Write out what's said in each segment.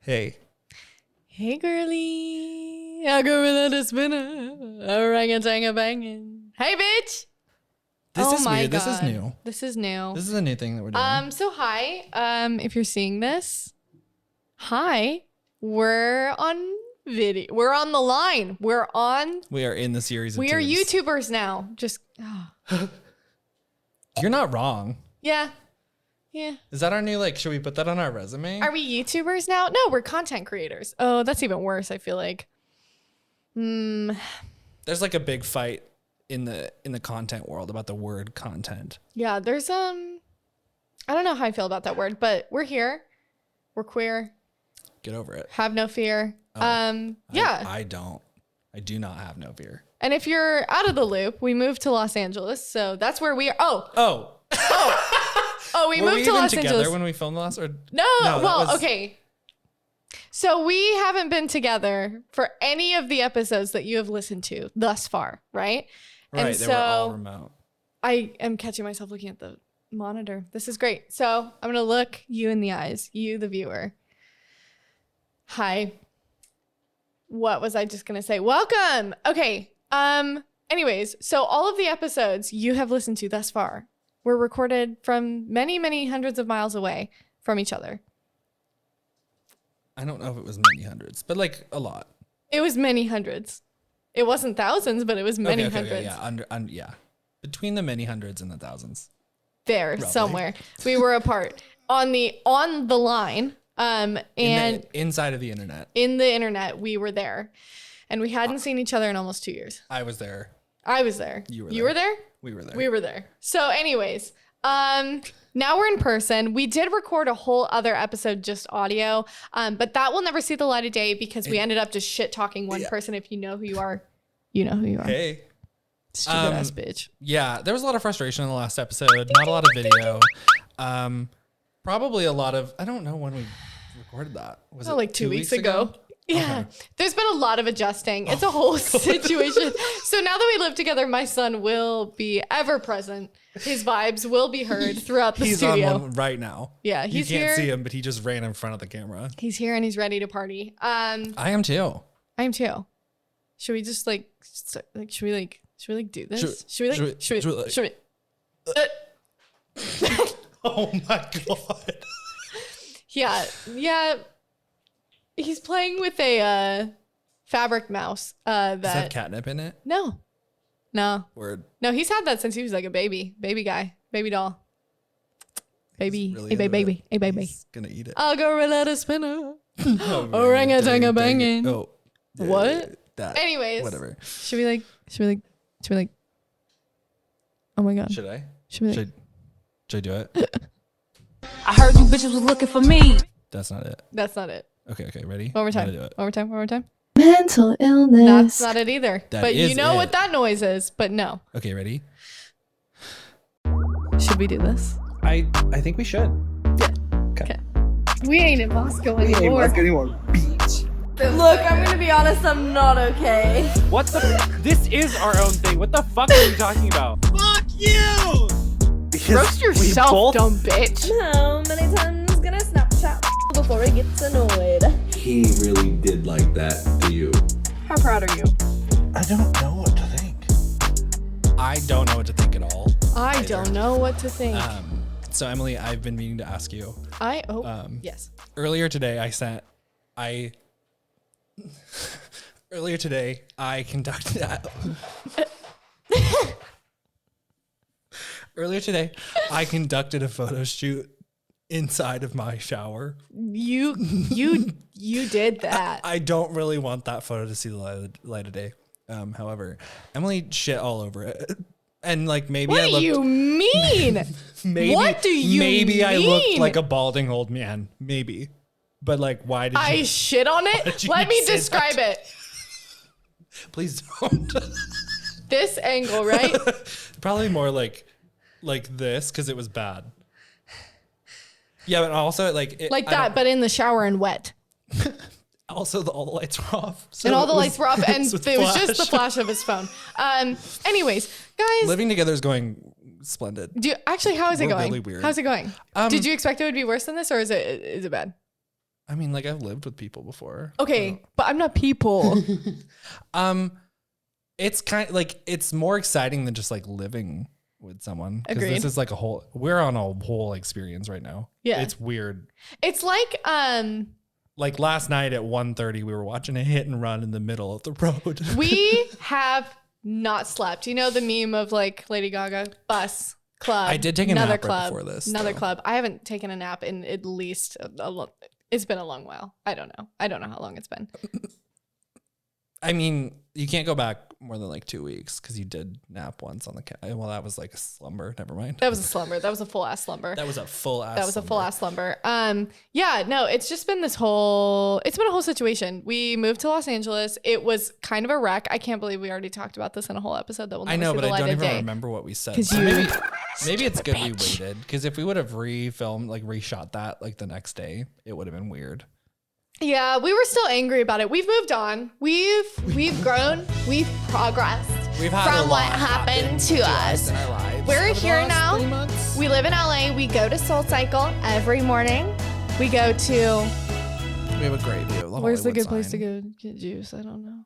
Hey. Hey, girly. A gorilla to spinner. Orangutan banging. Hey, bitch. This is weird. God. This is new. This is new. This is a new thing that we're doing. So hi. If you're seeing this, hi. We're on video. We're on the line. We are in the series of We are tubes. YouTubers now. You're not wrong. Yeah. Is that our new, should we put that on our resume? Are we YouTubers now? No, we're content creators. Oh, that's even worse, I feel like. There's a big fight in the content world about the word content. Yeah, there's I don't know how I feel about that word, but we're here. We're queer. Get over it. Have no fear. Yeah. I don't. I do not have no fear. And if you're out of the loop, we moved to Los Angeles, so that's where we are. We moved to Los Angeles. Together when we filmed the last? Okay. So we haven't been together for any of the episodes that you have listened to thus far, right? Right, and they were all remote. I am catching myself looking at the monitor. This is great. So I'm going to look you in the eyes, you, the viewer. Hi. What was I just going to say? Welcome. Okay. Anyways, so all of the episodes you have listened to thus far were recorded from many, many hundreds of miles away from each other. I don't know if it was many hundreds, but a lot. It was many hundreds. It wasn't thousands, but it was many hundreds. Yeah. Between the many hundreds and the thousands. There, Roughly. somewhere. We were apart. On the line, and inside of the internet. In the internet, we were there. And we hadn't seen each other in almost 2 years. I was there. I was there. You were there. You were there? We were there. We were there. So anyways, now we're in person. We did record a whole other episode, just audio, but that will never see the light of day because we ended up just shit talking one person. If you know who you are, you know who you are. Hey. Stupid ass bitch. Yeah, there was a lot of frustration in the last episode. Not a lot of video. Probably a lot of, I don't know when we recorded that. Was it 2 weeks ago? Yeah. Okay. There's been a lot of adjusting. It's a whole situation. So now that we live together, my son will be ever present. His vibes will be heard throughout the studio. He's on one right now. Yeah, he's here. You here. can't see him, but he just ran in front of the camera. He's here and he's ready to party. I am too. I am too. Should we just should we do this? Should we? Oh my God. Yeah. He's playing with a fabric mouse. Does that have catnip in it? No. Word. No, he's had that since he was a baby guy, baby doll. Baby, really baby. He's gonna eat it. I'll go let a spinner. Orangutan banging. Oh. What? That. Anyways. Whatever. Should we oh my God. Should I? Should I do it? I heard you bitches was looking for me. That's not it. That's not it. Okay, ready? One more time. Do it. One more time. Mental illness. That's not it either. That but is you know it. what that noise is, but no. Okay, ready? Should we do this? I think we should. Yeah. Okay. We ain't in Moscow anymore. Hey, let's get anyone. Beach. Look, I'm gonna be honest, I'm not okay. What the? This is our own thing. What the fuck are you talking about? Fuck you! Roast yourself, dumb bitch. How many times can I Snapchat before he gets annoyed? He really did like that to you. How proud are you? I don't know what to think. I don't know what to think at all. I don't know what to think. So Emily, I've been meaning to ask you. Yes. Earlier today, I conducted. Earlier today, I conducted a photo shoot inside of my shower. You did that. I don't really want that photo to see the light of day. However, Emily shit all over it. And maybe what I looked. do you mean? What do you mean? Maybe I looked like a balding old man. Maybe. But why did you? I shit on it? Let me describe it. Please don't. This angle, right? Probably more like this because it was bad. Yeah, but also but in the shower and wet. Also, all the lights were off. So and all the lights were off, and it was just the flash of his phone. Anyways, guys. Living together is going splendid. How is it We're going? really weird. How's it going? Did you expect it would be worse than this, or is it bad? I don't know. We're I mean, like I've lived with people before. Okay, but I'm not people. It's kind of like it's more exciting than just like living with someone because Agreed. this is like we're on a whole experience right now. Yeah. It's weird. It's like Like last night at 1:30, we were watching a hit and run in the middle of the road. we have not slept. You know the meme of like Lady Gaga bus club. I did take a another nap right club, before this, Another though. club. I haven't taken a nap in at least it's been a long while. I don't know how long it's been. I mean, you can't go back more than like 2 weeks because you did nap once on the couch. Well, that was like a slumber. Never mind. That was a slumber. That was a full ass slumber. That was a full ass. That was a full ass slumber. Yeah, no, it's just been it's been a whole situation. We moved to Los Angeles. It was kind of a wreck. I can't believe we already talked about this in a whole episode that will never I know, see but the I light don't of even day. remember what we said. 'Cause So you- maybe it's good we waited because if we would have refilmed, like reshot that like the next day, it would have been weird. Yeah, we were still angry about it. We've moved on. We've grown. We've progressed We've had from a what lot happened to us. in our lives. We're over the here last now. 3 months. We live in LA. We go to Soul Cycle every morning. We go to We have a great view. Of the where's the Hollywood good place to sign. go get juice? I don't know.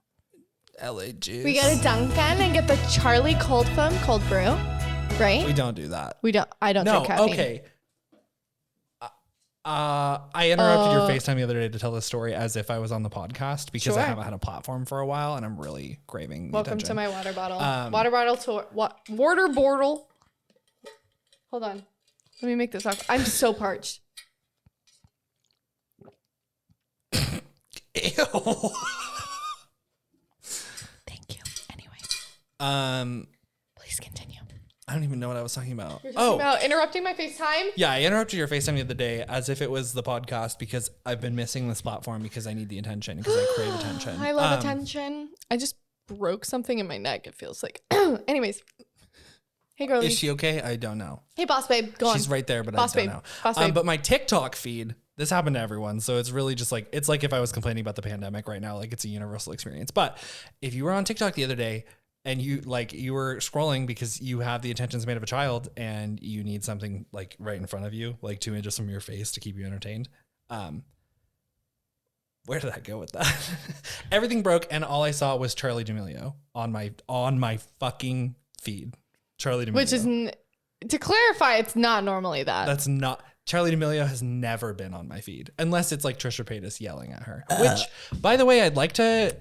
LA juice. We go to Dunkin' and get the Charlie cold foam cold brew, right? We don't do that. We don't. I don't No. drink caffeine. Okay. I interrupted your Uh, FaceTime the other day to tell this story as if I was on the podcast because I Sure. haven't had a platform for a while and I'm really craving the Welcome attention. to my water bottle. Um, Water bottle. Hold on. Let me make this up. I'm so parched. Ew. Thank you. Anyway, please continue. I don't even know what I was talking about. You're talking about interrupting my FaceTime? Yeah, I interrupted your FaceTime the other day as if it was the podcast because I've been missing this platform because I need the attention because I crave attention. I love attention. I just broke something in my neck, it feels like. Anyways. Hey, girlie. Is she okay? I don't know. Hey, boss babe. Go on. She's right there, but Boss I don't babe. know. Boss babe. But my TikTok feed, this happened to everyone. So it's really just like, it's like if I was complaining about the pandemic right now, like it's a universal experience. But if you were on TikTok the other day and you were scrolling because you have the attention span of a child and you need something like right in front of you, like 2 inches from your face to keep you entertained. Where did I go with that? Everything broke and all I saw was Charlie D'Amelio on my fucking feed. Charlie D'Amelio. Which is, to clarify, it's not normally that. That's not. Charlie D'Amelio has never been on my feed unless it's like Trisha Paytas yelling at her. Which, by the way, I'd like to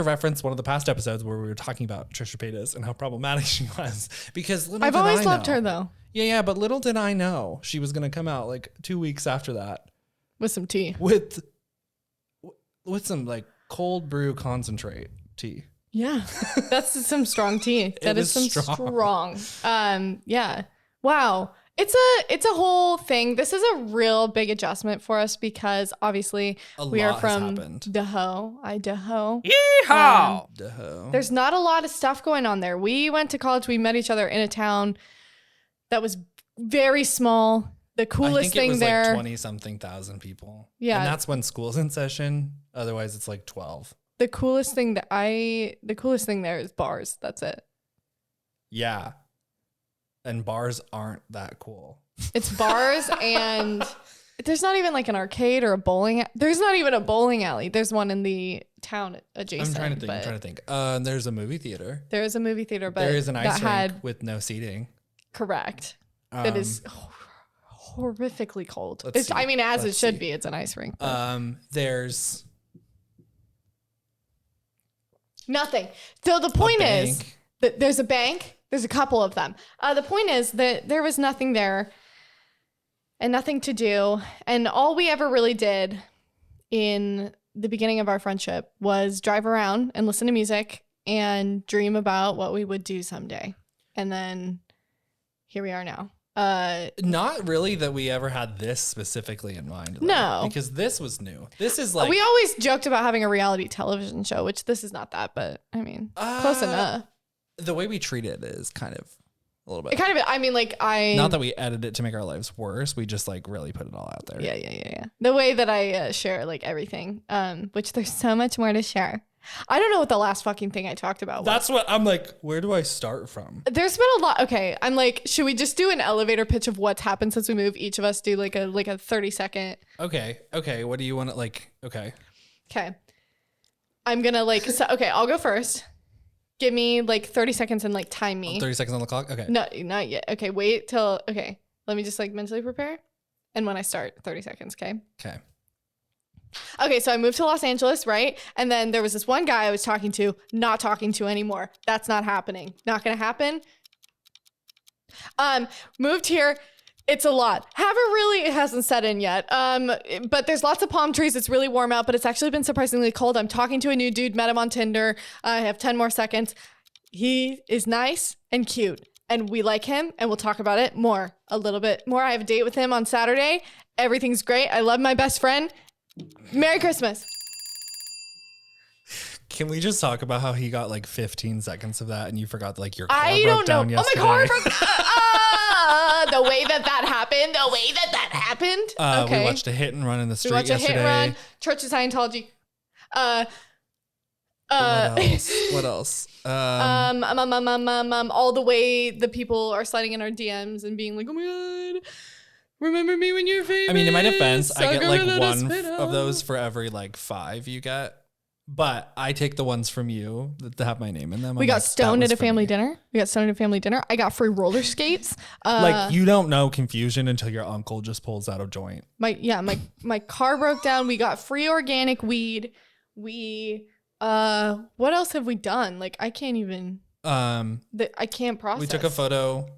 reference one of the past episodes where we were talking about Trisha Paytas and how problematic she was because I've always loved her, though. Yeah, but little did I know she was gonna come out like 2 weeks after that With some tea. with some like cold brew concentrate tea. Yeah. That's some strong tea. That is was some strong. Yeah. Wow. It's a whole thing. This is a real big adjustment for us because obviously we are lot has from happened. Idaho. Yeehaw! Duh. There's not a lot of stuff going on there. We went to college. We met each other in a town that was very small. The I think coolest it thing was there. like 20 something thousand people. Yeah. And that's when school's in session. Otherwise it's like 12. The coolest thing there is bars. That's it. Yeah. And bars aren't that cool. It's bars and there's not even like an arcade or a bowling. There's not even a bowling alley. There's one in the town adjacent. I'm trying to think. There's a movie theater. There is a movie theater, but There is an ice that rink with no seating. correct. That is horrifically cold. let's see. As it Let's should see. be. It's an ice rink. but There's nothing. So the point is bank. that there's a bank. There's a couple of them. The point is that there was nothing there and nothing to do. And all we ever really did in the beginning of our friendship was drive around and listen to music and dream about what we would do someday. And then here we are now. not really that we ever had this specifically in mind. Though, No. because this was new. This is like we always joked about having a reality television show, which this is not that, but I mean, close enough. the way we treat it is kind of a little bit. It kind of, I mean, like Not that we edit it to make our lives worse. We just like really put it all out there. Yeah. The way that I share like everything, which there's so much more to share. I don't know what the last fucking thing I talked about was. That's what I'm like, where do I start from? There's been a lot. Okay, I'm like, should we just do an elevator pitch of what's happened since we moved? Each of us do like a 30-second. Okay. What do you want to like? Okay. I'm gonna like. So, okay, I'll go first. Give me like 30 seconds and like time me. 30 seconds on the clock. Okay. No, not yet. Okay, wait till. Okay, let me just like mentally prepare. And when I start, 30 seconds. Okay. Okay, so I moved to Los Angeles, right? And then there was this one guy I was talking to, not talking to anymore. That's not happening. Not gonna happen. Moved here. It's a lot. It hasn't set in yet. But there's lots of palm trees. It's really warm out, but it's actually been surprisingly cold. I'm talking to a new dude, met him on Tinder. I have 10 more seconds. He is nice and cute, and we like him, and we'll talk about it a little bit more. I have a date with him on Saturday. Everything's great. I love my best friend. Merry Christmas. Can we just talk about how he got like 15 seconds of that and you forgot like your car I broke don't know. down yesterday? Oh, my car broke the way that happened. Okay. We watched a hit and run in the street We watched yesterday. a hit and run. Church of Scientology. What else? All the way the people are sliding in our DMs and being like, oh my God, remember me when you're famous. I mean, in my defense, I get like Sugar one spit of out. those for every like 5 you get. But I take the ones from you that have my name in them. We got stoned at a family dinner. I got free roller skates. Like you don't know confusion until your uncle just pulls out a joint. My car broke down. We got free organic weed. We what else have we done? Like I can't even I can't process. We took a photo.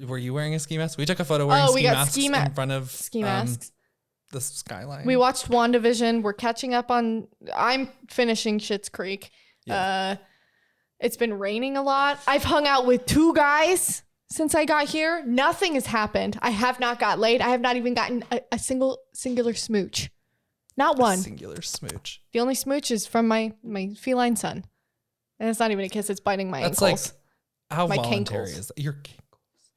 Were you wearing a ski mask? We took a photo wearing ski masks in front of ski masks. The skyline. We watched WandaVision. We're catching up on. I'm finishing Schitt's Creek. Yeah. It's been raining a lot. I've hung out with 2 guys since I got here. Nothing has happened. I have not got laid. I have not even gotten a singular smooch. Not one. Singular smooch. The only smooch is from my feline son, and it's not even a kiss. It's biting my ankles. That's like how my voluntary cankles. is that? Your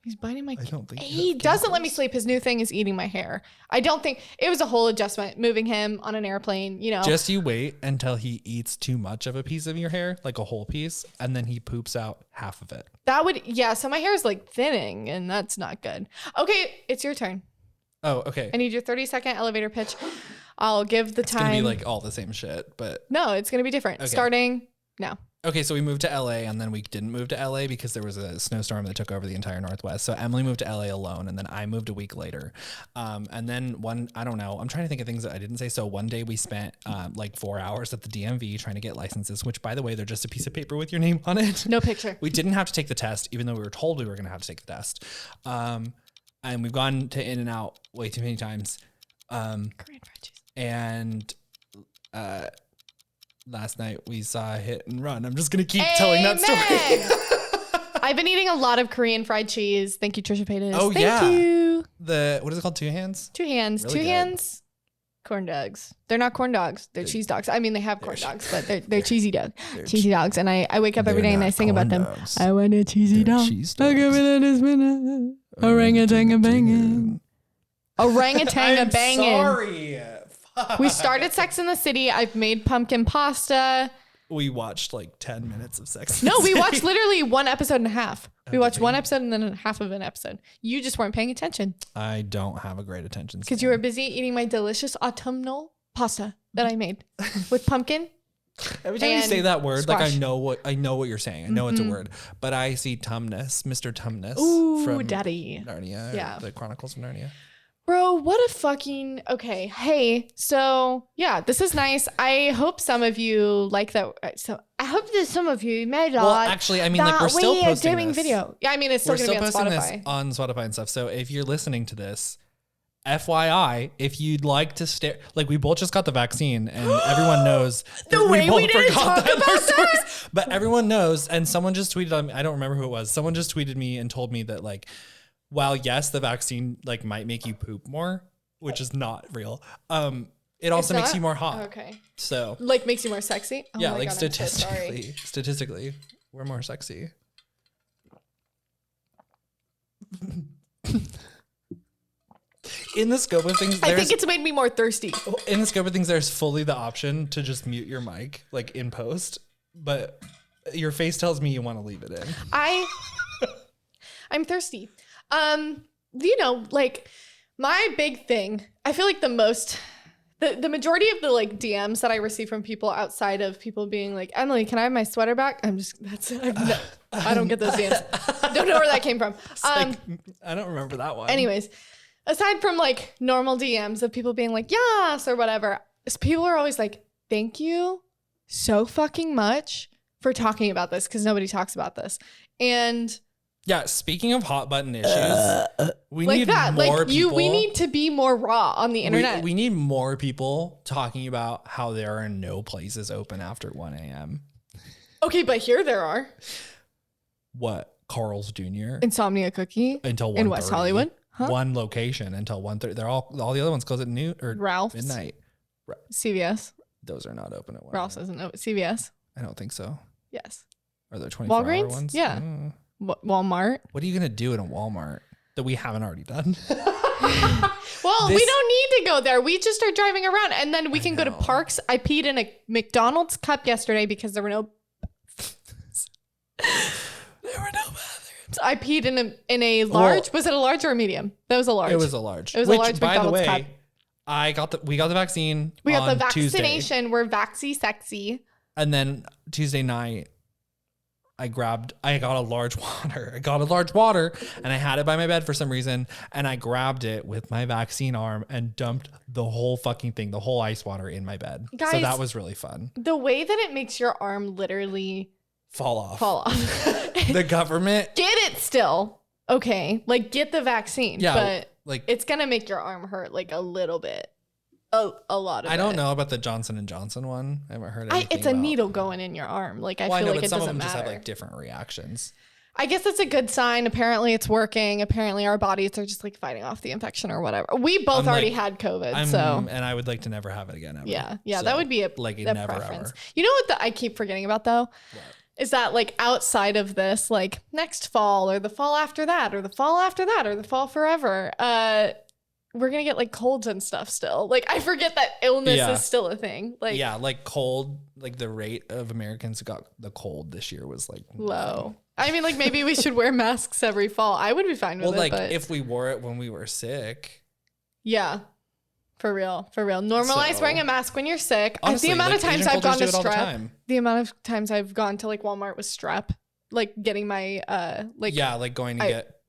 He's biting my. I don't think He doesn't let me sleep. His new thing is eating my hair. I don't think it was a whole adjustment moving him on an airplane. You know, just you wait until he eats too much of a piece of your hair, like a whole piece, and then he poops out half of it. That would So my hair is like thinning, and that's not good. Okay, it's your turn. Oh, okay. I need your 30-second elevator pitch. I'll give the time. It's gonna be like all the same shit, but no, it's gonna be different. Okay. Starting now. Okay, so we moved to LA and then we didn't move to LA because there was a snowstorm that took over the entire Northwest. So Emily moved to LA alone and then I moved a week later. And then I don't know, I'm trying to think of things that I didn't say. So one day we spent like 4 hours at the DMV trying to get licenses, which by the way, they're just a piece of paper with your name on it. No picture. We didn't have to take the test, even though we were told we were going to have to take the test. And we've gone to In-N-Out way too many times. Korean fried cheese. And last night we saw a hit and run. I'm just going to keep telling that story. I've been eating a lot of Korean fried cheese. Thank you, Trisha Paytas. Oh, Thank yeah. you. What is it called? 2 hands? 2 hands. Really 2 good. hands. Corn dogs. They're not corn dogs. They're cheese dogs. I mean, they have corn dogs, but they're cheesy dogs. Cheesy dogs. And I wake up every day and I sing about them. dogs. I want a cheesy dog. Orangutan banging. Orangutan banging. Sorry. We started Sex in the City. I've made pumpkin pasta. We watched like 10 minutes of Sex. No, we watched literally 1 episode and a half. We watched 1 episode and then half of an episode. You just weren't paying attention I don't have a great attention span. because you were busy eating my delicious autumnal pasta that I made with pumpkin. Every time you and say that word, squash. like I know what you're saying. I know it's a word, but I see Tumnus, Mr. Tumnus Ooh, from daddy. Narnia, Yeah. the Chronicles of Narnia. Bro, what a fucking okay. Hey, so yeah, this is nice. I hope some of you like that. So I hope that some of you made Well, actually, I mean, like we're still posting doing this. video. Yeah, I mean, it's still We're gonna still be on posting Spotify. this on Spotify and stuff. So if you're listening to this, FYI, if you'd like to stay, like we both just got the vaccine, and everyone knows The way we didn't forgot talk that in our about stories. But everyone knows, and someone just tweeted on me. I don't remember who it was. Someone just tweeted me and told me that like, while yes, the vaccine like might make you poop more, which is not real. It also makes not? you more hot. Okay. So Like makes you more sexy. Oh yeah, my like God, I'm so sorry. statistically, we're more sexy. In the scope of things, I think it's made me more thirsty. in the scope of things, there's fully the option to just mute your mic, like in post, but your face tells me you want to leave it in. I'm thirsty. You know, like my big thing, I feel like the majority of the like DMs that I receive from people outside of people being like, Emily, can I have my sweater back? I don't get those DMs. Don't know where that came from. Like, I don't remember that one. Anyways, aside from like normal DMs of people being like, yes, or whatever, people are always like, thank you so fucking much for talking about this, because nobody talks about this. And yeah, speaking of hot button issues, we like need that, more like people. we need to be more raw on the internet. We need more people talking about how there are no places open after 1 a.m. Okay, but here there are. What? Carl's Jr. Insomnia Cookie until 1:30. in West Hollywood. Huh? One location until 1:30. They're all the other ones close at noon or Ralph's. midnight. CVS. Those are not open at 1. Ralph's isn't open. CVS. I don't think so. Yes. Are there 24-hour Walgreens? ones? Yeah. Walmart. What are you gonna do in a Walmart that we haven't already done? Well, we don't need to go there. We just start driving around, and then we can go to parks. I peed in a McDonald's cup yesterday because there were no. I peed in a large. Was it a large or a medium? That was a large. It was a large. It was a large by the McDonald's way, cup. we got the vaccine. We got on the vaccination. Tuesday. We're vaxy sexy. And then Tuesday night, I got a large water. I got a large water and I had it by my bed for some reason. And I grabbed it with my vaccine arm and dumped the whole fucking thing, the whole ice water in my bed. So Guys, that was really fun. The way that it makes your arm literally Fall off. The government. Get it still. Okay. Like get the vaccine. Yeah. But like it's going to make your arm hurt like a little bit. A lot of I it. don't know about the Johnson & Johnson one. I haven't heard anything It's a about. needle going in your arm. Like I Well, feel know, like but it some of doesn't them matter. just have like different reactions. I guess it's a good sign. Apparently it's working. Apparently our bodies are just like fighting off the infection or whatever. We both already had COVID. So and I would like to never have it again ever. yeah, So, that would be a never preference. ever. You know what I keep forgetting about though? Is that like outside of this, like next fall or the fall after that or the fall after that or the fall forever, we're gonna get like colds and stuff still. Like I forget that illness is still a thing. Like like cold, like the rate of Americans who got the cold this year was like low. I mean, like maybe we should wear masks every fall. I would be fine with it. Well, like but if we wore it when we were sick. yeah. For real. Normalize wearing a mask when you're sick. Honestly, the amount of times I've gone to strep. The amount of times I've gone to like Walmart with strep, like getting my going to get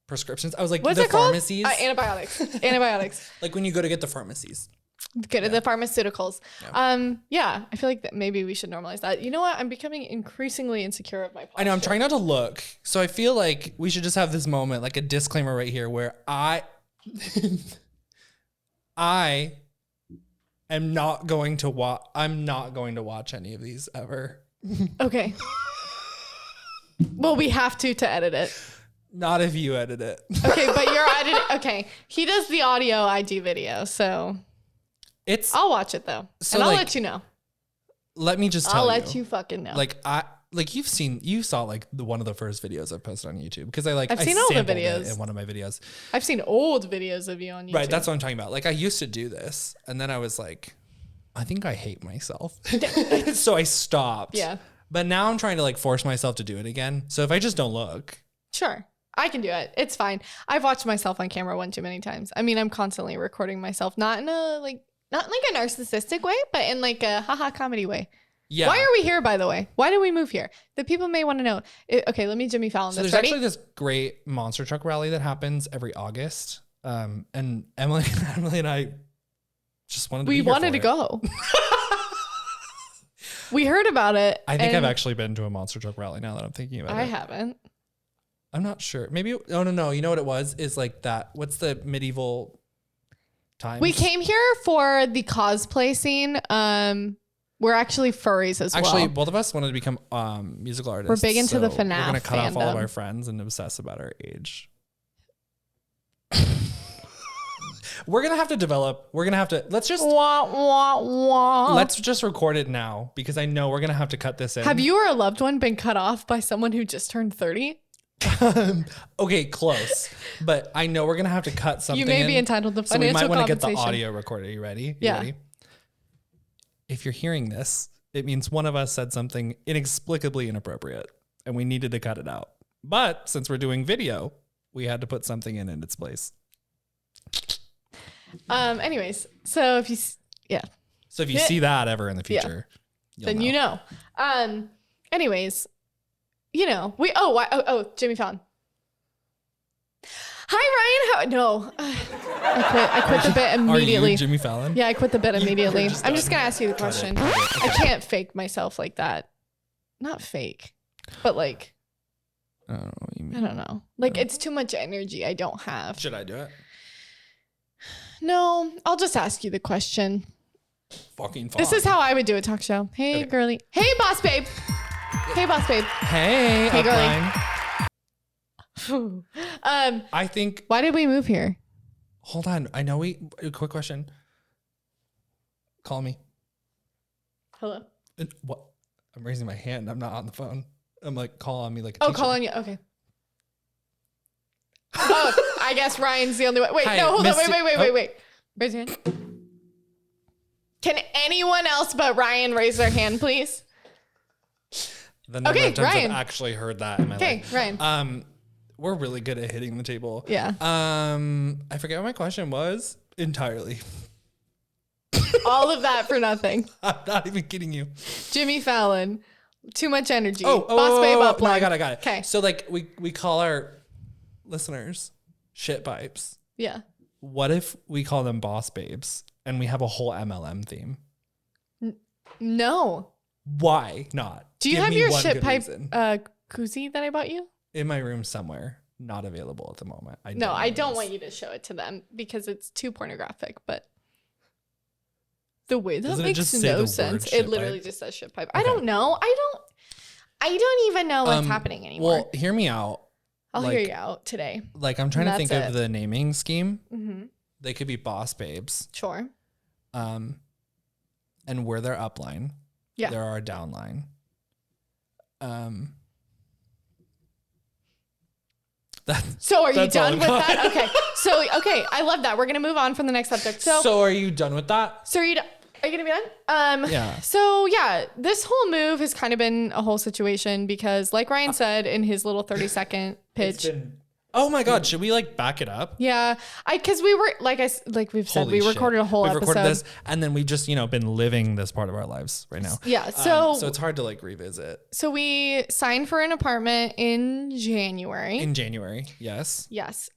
prescriptions. I was like, what's the it called? pharmacies. Antibiotics. Like when you go to get the pharmacies. Go to the pharmaceuticals. Yeah. I feel like that maybe we should normalize that. You know what? I'm becoming increasingly insecure of my posture. I know. I'm trying not to look. So I feel like we should just have this moment, like a disclaimer right here, where I am not going to watch. I'm not going to watch any of these ever. Okay. Well, we have to edit it. Not if you edit it. Okay, but you're editing. Okay, he does the audio. I do video, so I'll watch it though, and I'll let you know. Let me just tell you. I'll let you fucking know. You saw like one of the first videos I posted on YouTube because I've seen all the sampled videos it in one of my videos. I've seen old videos of you on YouTube. Right, that's what I'm talking about. Like I used to do this, and then I was like, I think I hate myself, so I stopped. Yeah. But now I'm trying to like force myself to do it again. So if I just don't look, sure, I can do it. It's fine. I've watched myself on camera one too many times. I mean, I'm constantly recording myself, not in a narcissistic way, but in like a haha comedy way. yeah. Why are we here, by the way? Why did we move here? The people may want to know. Okay, let me Jimmy Fallon So this. there's Ready? actually this great monster truck rally that happens every August. And Emily and I just wanted to be here wanted for to it. go. We heard about it. I think I've and actually been to a monster truck rally now that I'm thinking about it. I haven't. I'm not sure. Maybe. Oh, no. You know what it was? Is like that. What's the medieval times? We came here for the cosplay scene. We're actually furries as well. Actually, both of us wanted to become musical artists. We're big into the so FNAF We're going to cut off all of fandom. our friends and obsess about our age. We're going to have to develop. Let's just record it now because I know we're going to have to cut this in. Have you or a loved one been cut off by someone who just turned 30? Okay, close. But I know we're gonna have to cut something. You may be in, entitled to so we financial might want to get the compensation. audio recorded. Are you ready? You Yeah. ready? If you're hearing this, it means one of us said something inexplicably inappropriate, and we needed to cut it out. But since we're doing video, we had to put something in its place. Anyways, so if you So if you see that ever in the Yeah. future, then you know. Anyways, you know, Jimmy Fallon. Hi, Ryan. No, I quit the bit Are immediately. you Jimmy Fallon? Yeah, I quit the bit immediately. just I'm just done. gonna ask you the question. Cut it. I can't fake myself like that. Not fake, but like I don't know what you I mean. don't know. Like it's too much energy I don't have. Should I do it? No, I'll just ask you the question. Fucking fine. This is how I would do a talk show. Hey, Okay. girly. Hey, boss babe. Hey, boss babe. Hey, Hey, girly. upline. I think. Why did we move here? Hold on. I know we. A quick question. Call me. Hello. What? I'm raising my hand. I'm not on the phone. I'm like, call on me like. Oh, call on you. Okay. Oh, I guess Ryan's the only one. Wait, Hi, no, hold on. Misty- Wait. Raise your hand. Can anyone else but Ryan raise their hand, please? The number Okay, of times Ryan. I've actually heard that in my Okay, life. Ryan. We're really good at hitting the table. Yeah. I forget what my question was entirely. All of that for nothing. I'm not even kidding you. Jimmy Fallon. Too much energy. Boss babe No, upline. I got it. Okay. So like we call our listeners shit pipes. Yeah. What if we call them boss babes and we have a whole MLM theme? No. Why not? Do you Give have me your one shit good pipe reason. koozie that I bought you? In my room somewhere, not available at the moment. No, know I where it don't is. want you to show it to them because it's too pornographic, but the way that Doesn't it makes just say the no word sense. shit It literally pipe? just says shit pipe. I don't know. I don't even know what's happening anymore. Well, hear me out. I'll like- hear you out today. Like I'm trying to think That's of it. the naming scheme. Mm-hmm. They could be boss babes. Sure. And we're their upline. Yeah. They're our downline. So are you That's all done I with got. that? Okay. Okay, I love that. We're gonna move on from the next subject. So are you done with that? are you gonna be done? Yeah. So yeah, this whole move has kind of been a whole situation because, like Ryan said in his little 30-second pitch, Oh my God! Should we like back it up? yeah, because we were like we've said, Holy we shit. recorded a whole We've episode. recorded this, and then we just been living this part of our lives right now. Yeah, So it's hard to like revisit So we signed for an apartment in January. in January. Yes. Yes.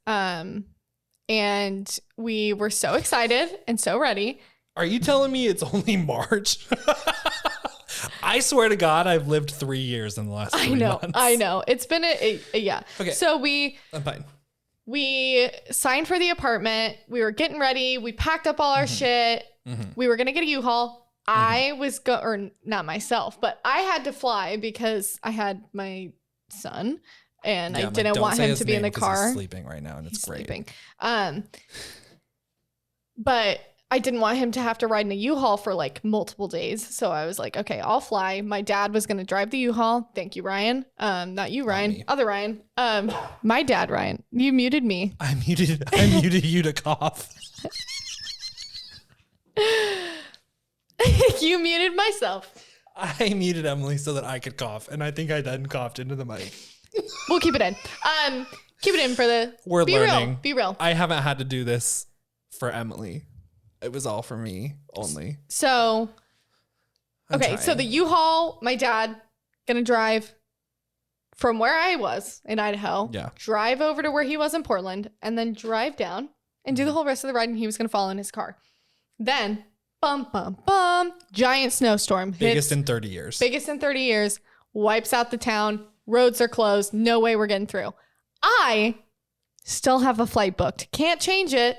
And we were so excited and so ready. Are you telling me it's only March? I swear to God, I've lived 3 years in the last 3 months. I know. It's been yeah. Okay. So I'm fine. we signed for the apartment. We were getting ready. We packed up all our shit. We were gonna get a U-Haul. I was or not myself, but I had to fly because I had my son and I didn't want him to be in the car. He's sleeping right now, and it's great. Sleeping. But I didn't want him to have to ride in a U-Haul for like multiple days. So I was like, okay, I'll fly. My dad was going to drive the U-Haul. Thank you, Ryan. Not you, Ryan. me. Other Ryan. My dad, Ryan. You muted me. I muted you to cough. You muted myself. I muted Emily so that I could cough, and I think I then coughed into the mic. We'll keep it in. Keep it in for the We're be learning. real. Be real. I haven't had to do this for Emily. It was all for me only. So I'm okay, so trying. the U-Haul, my dad gonna drive from where I was in Idaho, Yeah. drive over to where he was in Portland, and then drive down and do the whole rest of the ride, and he was gonna follow in his car. Then, giant snowstorm biggest hits, in 30 years. biggest in 30 years, wipes out the town, roads are closed, no way we're getting through. I still have a flight booked, can't change it.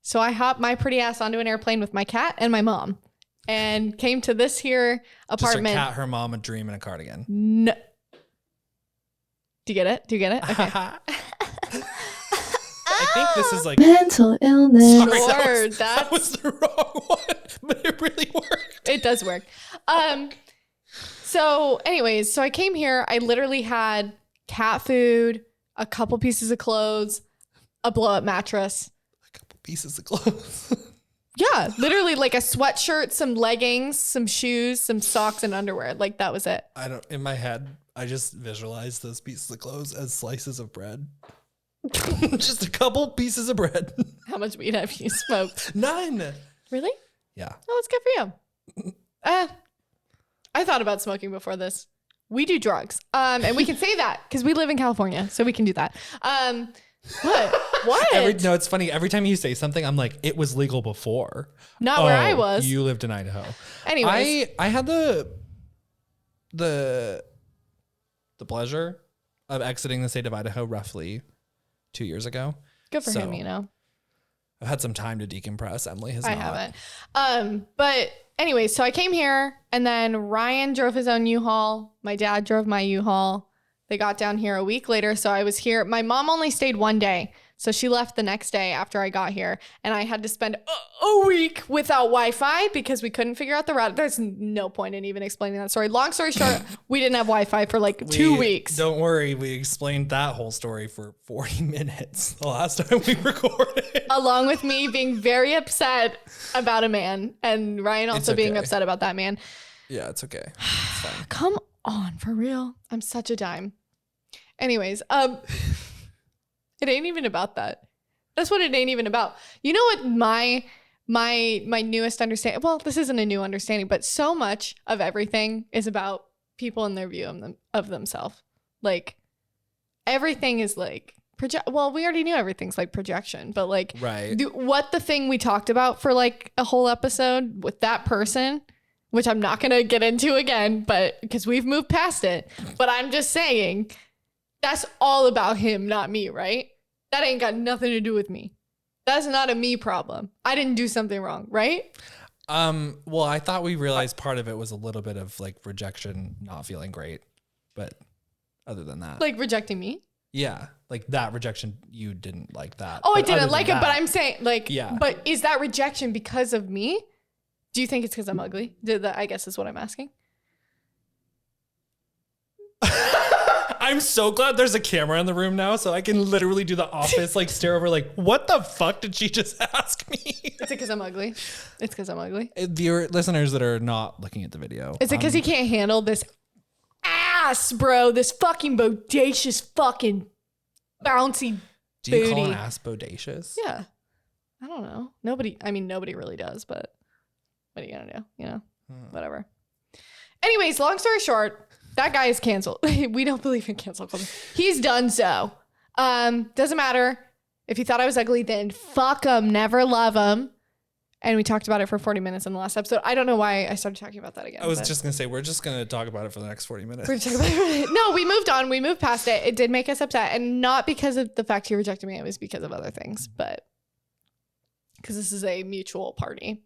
So I hopped my pretty ass onto an airplane with my cat and my mom and came to this here Just her apartment. cat, her mom, a dream, and a cardigan. No. Do you get it? Okay. I think this is like Mental illness. Sorry, Sure, that was the wrong one, but it really worked. It does work. So anyways, so I came here. I literally had cat food, a couple pieces of clothes, a blow up mattress. A couple pieces of clothes. Yeah, literally like a sweatshirt, some leggings, some shoes, some socks, and underwear. Like that was it. In my head, I just visualize those pieces of clothes as slices of bread. Just a couple pieces of bread. How much weed have you smoked? None. Really? Yeah. Oh, that's good for you. I thought about smoking before this. We do drugs. And we can say that because we live in California, so we can do that. What? What? No, it's funny. Every time you say something, I'm like, it was legal before. Not where I was. You lived in Idaho. Anyways. I had the pleasure of exiting the state of Idaho roughly 2 years ago. Good for him, you know. I've had some time to decompress. Emily has I not. haven't. But anyway, so I came here and then Ryan drove his own U-Haul. My dad drove my U-Haul. They got down here a week later. So I was here. My mom only stayed one day. So she left the next day after I got here. And I had to spend a week without Wi-Fi because we couldn't figure out the route. There's no point in even explaining that story. Long story short, we didn't have Wi-Fi for like 2 weeks. Don't worry. We explained that whole story for 40 minutes the last time we recorded. Along with me being very upset about a man and Ryan also being upset about that man. Yeah, it's okay. It's fine. Come on, for real. I'm such a dime. Anyways, it ain't even about that. That's what it ain't even about. You know what my newest understanding, well, this isn't a new understanding, but so much of everything is about people and their view of themselves. Like everything is like well, we already knew everything's like projection, but like right. What the thing we talked about for like a whole episode with that person, which I'm not going to get into again, but because we've moved past it, but I'm just saying that's all about him, not me, right? That ain't got nothing to do with me. That's not a me problem. I didn't do something wrong, right? Well, I thought we realized part of it was a little bit of like rejection, not feeling great. But other than that. Like rejecting me? Yeah. Like that rejection, you didn't like that. Oh, but I didn't like it, but I'm saying like, yeah. But is that rejection because of me? Do you think it's because I'm ugly? I guess is what I'm asking. I'm so glad there's a camera in the room now, so I can literally do the office, like stare over, like, what the fuck did she just ask me? Is it because I'm ugly? It's because I'm ugly. Viewer listeners that are not looking at the video. Is it because he can't handle this ass, bro? This fucking bodacious fucking bouncy Do you booty. call an ass bodacious? Yeah. I don't know. Nobody really does, but what are you gonna do? You know, whatever. Anyways, long story short, that guy is canceled. We don't believe in cancel culture. He's done so. Doesn't matter. If you thought I was ugly, then fuck him. Never love him. And we talked about it for 40 minutes in the last episode. I don't know why I started talking about that again. I was just going to say, we're just going to talk about it for the next 40 minutes. We're talking about it. No, we moved on. We moved past it. It did make us upset. And not because of the fact he rejected me. It was because of other things. But because this is a mutual party.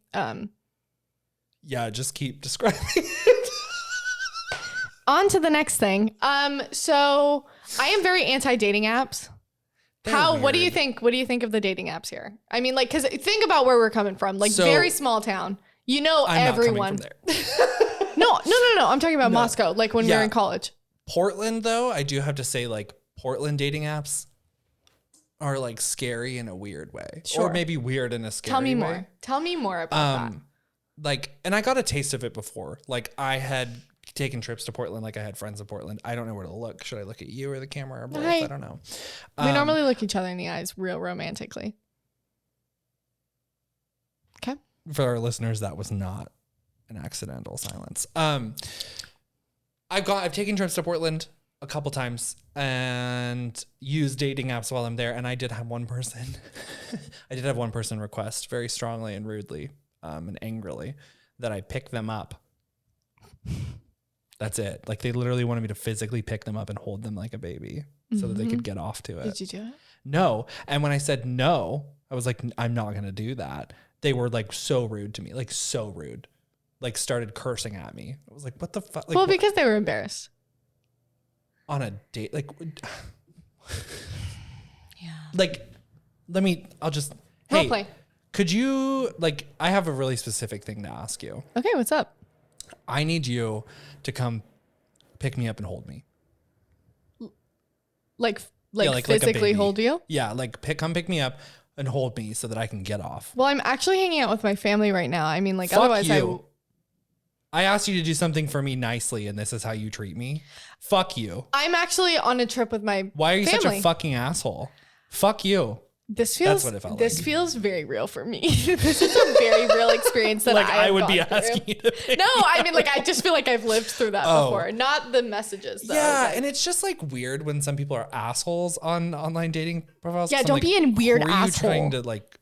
Yeah, just keep describing it. On to the next thing. So I am very anti-dating apps. What do you think? What do you think of the dating apps here? I mean, like, because think about where we're coming from. Like, very small town. You know, everyone. Not coming from there. No. I'm talking about Moscow. Like when we were in college. Portland, though, I do have to say, like, Portland dating apps are like scary in a weird way, or maybe weird in a scary way. Tell me more. Tell me more about that. Like, and I got a taste of it before. Like, I had taken trips to Portland. Like, I had friends in Portland. I don't know where to look. Should I look at you or the camera or both? I don't know. We normally look each other in the eyes real romantically. Okay. For our listeners, that was not an accidental silence. I've taken trips to Portland a couple times and used dating apps while I'm there. And I did have one person, request very strongly and rudely and angrily that I pick them up. That's it. Like, they literally wanted me to physically pick them up and hold them like a baby so that they could get off to it. Did you do it? No. And when I said no, I was like, I'm not going to do that. They were like so rude to me, like so rude, like started cursing at me. I was like, what the fuck? Like, well, because they were embarrassed. On a date, like, yeah. Like, I'll just, Role hey, play. Could you, like, I have a really specific thing to ask you. Okay, what's up? I need you to come pick me up and hold me. Like like a physically baby. hold you? Yeah, like come pick me up and hold me so that I can get off. Well, I'm actually hanging out with my family right now. I mean, like Fuck otherwise you. I asked you to do something for me nicely, and this is how you treat me. Fuck you. I'm actually on a trip with my Why are you family. such a fucking asshole? Fuck you. This feels what it felt this like. feels very real for me. This is a very real experience that Like I have would be gone through. asking you to pick No, I mean, like I just feel like I've lived through that before. Not the messages though. Yeah, Like, and it's just like weird when some people are assholes on online dating profiles. Yeah, 'cause I'm don't like, be a weird who are you trying asshole. to like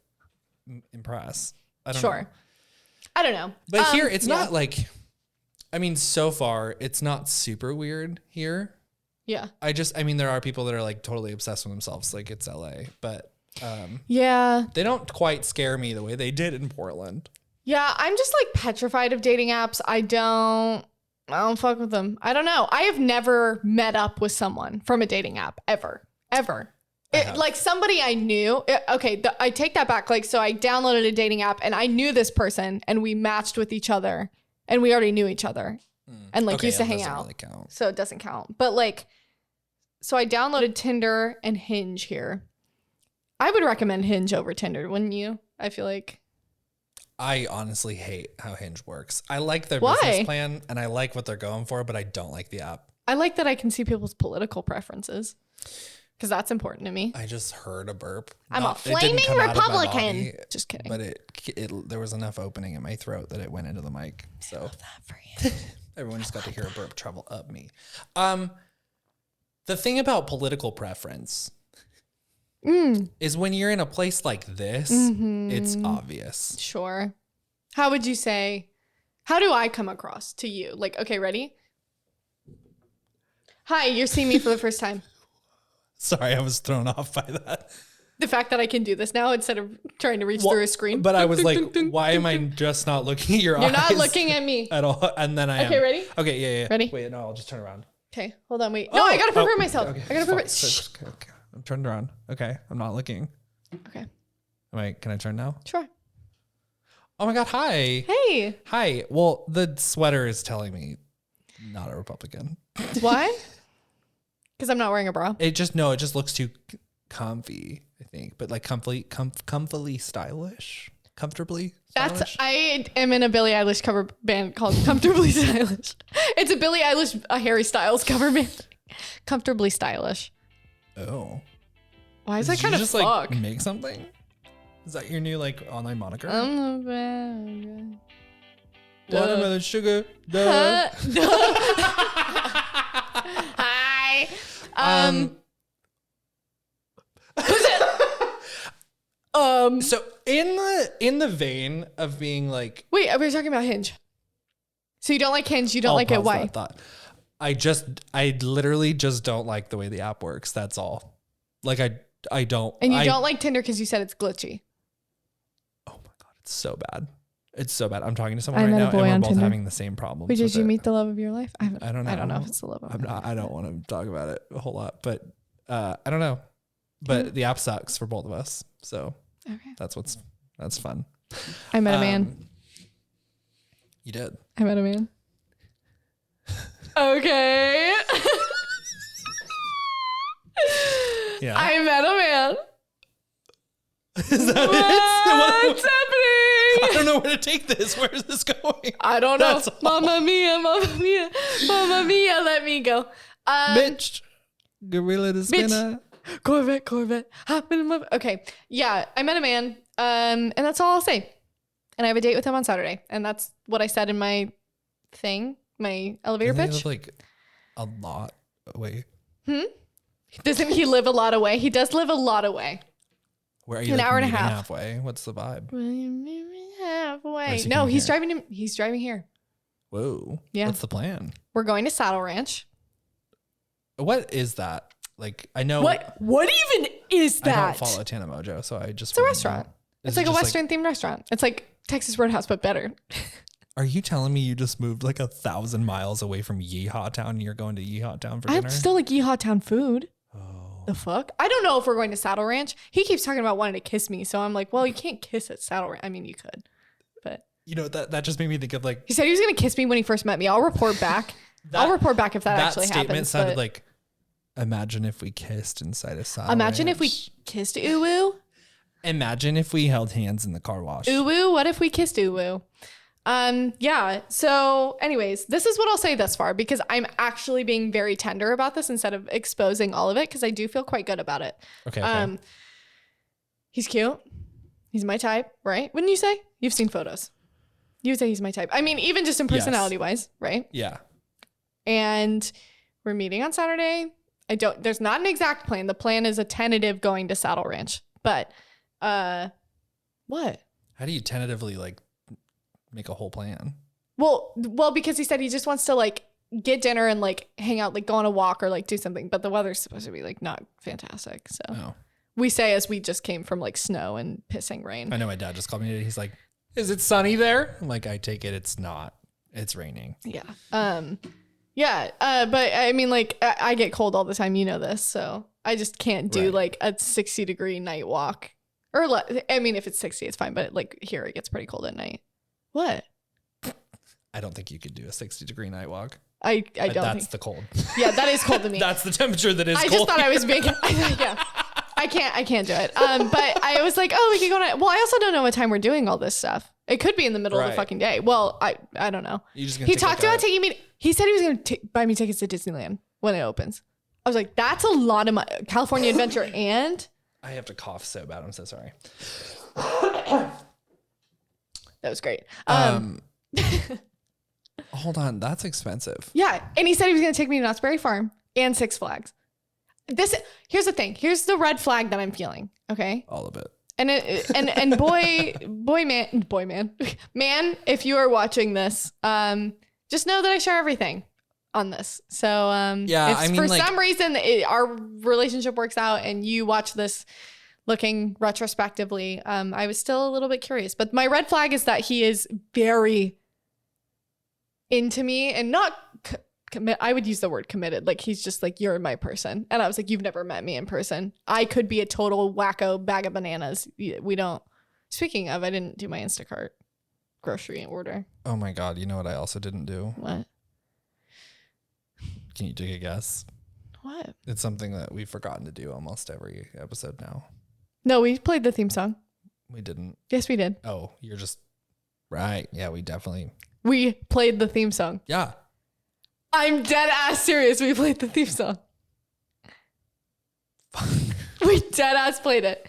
impress? I don't sure. know. I don't know. But here, it's yeah. not like, I mean, so far, it's not super weird here. Yeah. I mean, there are people that are like totally obsessed with themselves. Like it's LA, but Yeah. they don't quite scare me the way they did in Portland. Yeah, I'm just like petrified of dating apps. I don't fuck with them. I don't know. I have never met up with someone from a dating app ever. Like somebody I knew. I take that back. Like, so I downloaded a dating app and I knew this person and we matched with each other and we already knew each other and like used to hang out. Really count. So it doesn't count. But like, so I downloaded Tinder and Hinge here. I would recommend Hinge over Tinder, wouldn't you? I feel like. I honestly hate how Hinge works. I like their Why? business plan and I like what they're going for, but I don't like the app. I like that I can see people's political preferences because that's important to me. I just heard a burp. I'm a it didn't flaming come out of my Republican. body, Just kidding. But there was enough opening in my throat that it went into the mic. So That for you. everyone just got to hear a burp travel up me. The thing about political preference is when you're in a place like this, it's obvious. Sure. How would you say? How do I come across to you? Like, okay, ready? Hi, you're seeing me for the first time. Sorry, I was thrown off by that. The fact that I can do this now instead of trying to reach through a screen. But I was like, why am I just not looking at your eyes? You're not looking at me. at all. And then I am. Okay, ready? Okay, yeah. Ready? Wait, no, I'll just turn around. Okay, hold on, wait. No, I gotta prepare myself. Okay. I gotta prepare. Fuck. Okay. I'm turned around. Okay, I'm not looking. Okay, Wait, can I turn now? sure. Oh my God, hi. Hey, Hi. Well, the sweater is telling me not a Republican. why? Because I'm not wearing a bra. It just looks too comfy, I think. But like comfily stylish. Comfortably stylish. I am in a Billie Eilish cover band called Comfortably Stylish. It's a Billie Eilish, a Harry Styles cover band. Comfortably Stylish. Oh. Why is Did that kind you of just fuck? like make something? Is that your new like online moniker? Watermelon sugar. Duh. Hi. So in the vein of being like, Wait, we were talking about Hinge. So you don't like Hinge? You don't I'll like it? pause Why? that thought. I literally just don't like the way the app works. That's all. Like I don't. And you don't like Tinder because you said it's glitchy. Oh my God, it's so bad. It's so bad. I'm talking to someone I right met a now, boy and we're on both Tinder. having the same problem. Wait, did you meet the love of your life? I don't know. I don't know if it's the love of I'm my not. life. I don't want to talk about it a whole lot, but I don't know. But the app sucks for both of us, so Okay. that's fun. I met a man. You did. I met a man. Okay. Yeah. I met a man. Is that What's it? happening? I don't know where to take this. Where is this going? I don't know. That's all. Mamma mia, mamma mia, mamma mia, let me go. Bitch. Gorilla the spinner. Corvette. Hop in my... Okay. Yeah, I met a man. And that's all I'll say. And I have a date with him on Saturday. And that's what I said in my thing, my elevator Doesn't he pitch. live, like a lot away. Doesn't he live a lot away? He does live a lot away. Where are you? An like, hour and a meeting half. Halfway. What's the vibe? Will you meet me halfway? Where's he No, coming he's here? driving him. He's driving here. Whoa. Yeah. What's the plan? We're going to Saddle Ranch. What is that? Like I know. What even is I that? don't follow Tana Mojo, so I just. It's a restaurant. Is It's it like a just, Western themed restaurant. It's like Texas Roadhouse, but better. Are you telling me you just moved like 1,000 miles away from Yeehaw Town and you're going to Yeehaw Town for I dinner? still like Yeehaw Town food. Oh. The fuck? I don't know if we're going to Saddle Ranch. He keeps talking about wanting to kiss me, so I'm like, well, you can't kiss at Saddle Ranch. I mean, you could, but You know that just made me think of like he said he was gonna kiss me when he first met me. I'll report back. I'll report back if that actually statement happens. sounded but like Imagine if we kissed inside a saddle Imagine if we ranch. kissed Uwu. Imagine if we held hands in the car wash. Uwu, what if we kissed Uwu? Yeah. So anyways, this is what I'll say thus far because I'm actually being very tender about this instead of exposing all of it because I do feel quite good about it. Okay. He's cute. He's my type, right? Wouldn't you say? You've seen photos. You would say he's my type. I mean, even just in personality wise, right? Yeah. And we're meeting on Saturday. There's not an exact plan. The plan is a tentative going to Saddle Ranch. But what? How do you tentatively like make a whole plan? Well, because he said he just wants to like get dinner and like hang out, like go on a walk or like do something. But the weather's supposed to be like not fantastic. So we say as we just came from like snow and pissing rain. I know my dad just called me today. He's like, "Is it sunny there?" I'm like, "I take it it's not. It's raining." Yeah. Yeah. But I mean, like I get cold all the time. You know this, so I just can't do like a 60-degree night walk. Or I mean, if it's 60, it's fine. But like here, it gets pretty cold at night. What? I don't think you could do a 60-degree night walk. I don't. That's the cold. Yeah, that is cold to me. That's the temperature that is I cold. just thought I was being. Yeah. I can't do it. But I was like, oh, we could go on. Well, I also don't know what time we're doing all this stuff. It could be in the middle of the fucking day. Well, I don't know. He talked about taking me. He said he was going to buy me tickets to Disneyland when it opens. I was like, that's a lot of money. California Adventure and. I have to cough so bad. I'm so sorry. That was great. Hold on, that's expensive. Yeah, and he said he was going to take me to Knott's Berry Farm and Six Flags. Here's the thing. Here's the red flag that I'm feeling. Okay. All of it. And man, if you are watching this, just know that I share everything on this. So yeah, if I mean, for like, some reason our relationship works out and you watch this looking retrospectively, I was still a little bit curious. But my red flag is that he is very into me and not I would use the word committed. Like he's just like, you're my person. And I was like, you've never met me in person. I could be a total wacko bag of bananas. We don't. Speaking of, I didn't do my Instacart grocery order. Oh my God. You know what I also didn't do? What? Can you take a guess? What? It's something that we've forgotten to do almost every episode now. No, we played the theme song. We didn't. Yes, we did. Oh, you're just right. Yeah, we definitely. We played the theme song. Yeah. I'm dead ass serious. We played the theme song. We dead ass played it.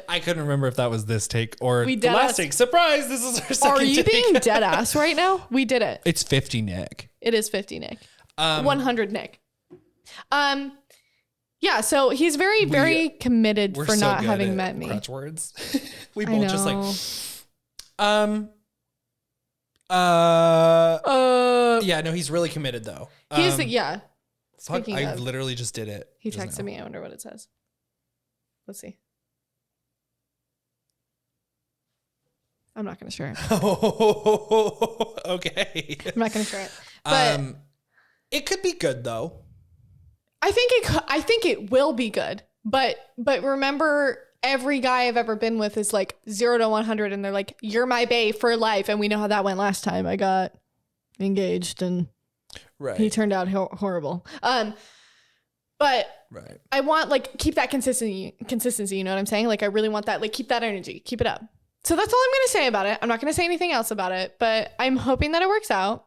I couldn't remember if that was this take or We the dead last ass- take. Surprise! This is our second Are you take. being dead ass right now? We did it. It's 50, Nick. It is 50, Nick. 100, Nick. Yeah, so he's very committed We're for so not good having at met me. crutch words. We I both just like, know. yeah, no, he's really committed though. He's yeah. Fuck, Speaking I of, literally just did it. he just texted now. me. I wonder what it says. Let's see. I'm not gonna share it. Okay. I'm not gonna share it. But it could be good though. I think it will be good. But remember, every guy I've ever been with is like 0 to 100, and they're like, "You're my bae for life." And we know how that went last time. I got engaged, and he turned out horrible. But right. I want like keep that consistency. You know what I'm saying? Like I really want that. Like keep that energy. Keep it up. So that's all I'm gonna say about it. I'm not gonna say anything else about it. But I'm hoping that it works out.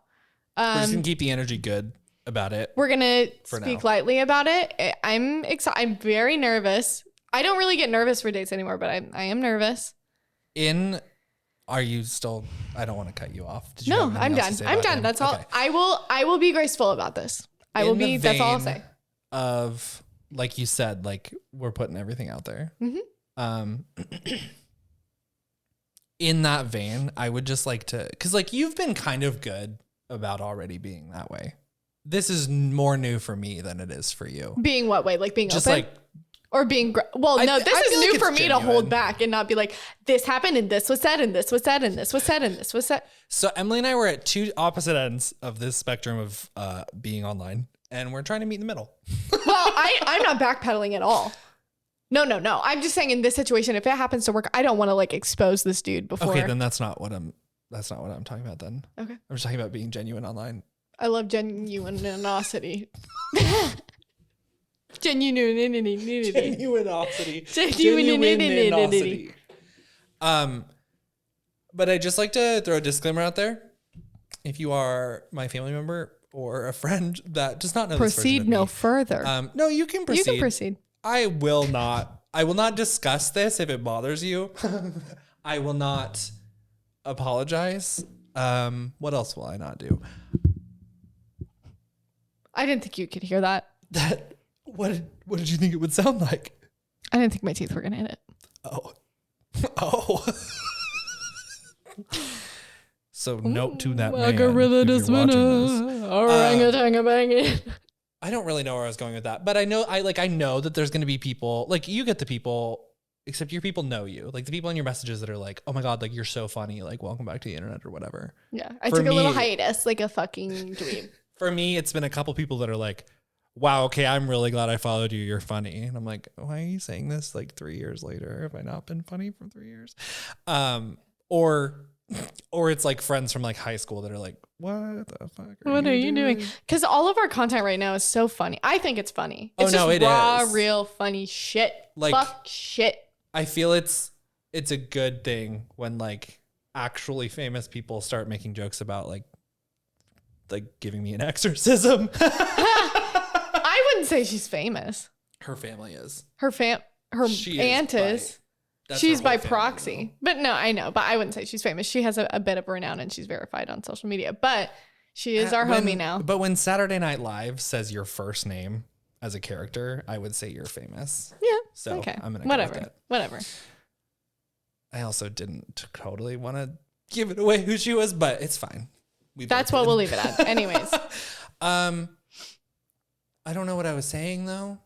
We're just gonna keep the energy good about it. We're gonna For speak now. lightly about it. I'm excited. I'm very nervous. I don't really get nervous for dates anymore, but I am nervous. Are you still? I don't want to cut you off. Did you No, have I'm anything else done. to say I'm about done. him? That's all. Okay. I will be graceful about this. I will In the be. That's all I'll vein say. Of like you said, like we're putting everything out there. Mhm. In that vein, I would just like to, because like you've been kind of good about already being that way. This is more new for me than it is for you. Being what way? Like being Just open? like, Or being well, no, this I is feel new like for it's me to hold genuine. back and not be like, this happened and this was said and this was said and this was said and this was said. so Emily and I were at two opposite ends of this spectrum of being online, and we're trying to meet in the middle. Well, I'm not backpedaling at all. No. I'm just saying in this situation, if it happens to work, I don't want to like expose this dude before. Okay, then that's not what I'm talking about then. Okay. I'm just talking about being genuine online. I love genuinosity. Genuinity. Genuinosity. But I just like to throw a disclaimer out there. If you are my family member or a friend that does not know this version Proceed of no me, further. no, you can proceed. You can proceed. I will not discuss this if it bothers you. I will not apologize. What else will I not do? I didn't think you could hear that. What did you think it would sound like? I didn't think my teeth were going to hit it. Oh. So note to that man. Gorilla if you're watching this. Orangutan banging. I don't really know where I was going with that, but I know that there's going to be people like you get the people, except your people know you, like the people in your messages that are like, oh my God, like you're so funny. Like welcome back to the internet or whatever. Yeah. I took a little hiatus like a fucking dweeb. For me, it's been a couple people that are like, wow, okay, I'm really glad I followed you. You're funny. And I'm like, why are you saying this like 3 years later? Have I not been funny for 3 years? Or it's like friends from like high school that are like, what the fuck? What are you doing? Because all of our content right now is so funny. I think it's funny. It's it raw, is. real funny shit. Like, fuck shit. I feel it's a good thing when like actually famous people start making jokes about like giving me an exorcism. I wouldn't say she's famous. Her family is. Her aunt is. She's by proxy. Family, but no, I know. But I wouldn't say she's famous. She has a bit of renown and she's verified on social media. But she is our homie now. But when Saturday Night Live says your first name as a character, I would say you're famous. Yeah. So okay. I'm going to go with that. Whatever. I also didn't totally want to give it away who she was, but it's fine. That's what we'll leave it at. Anyways. I don't know what I was saying though.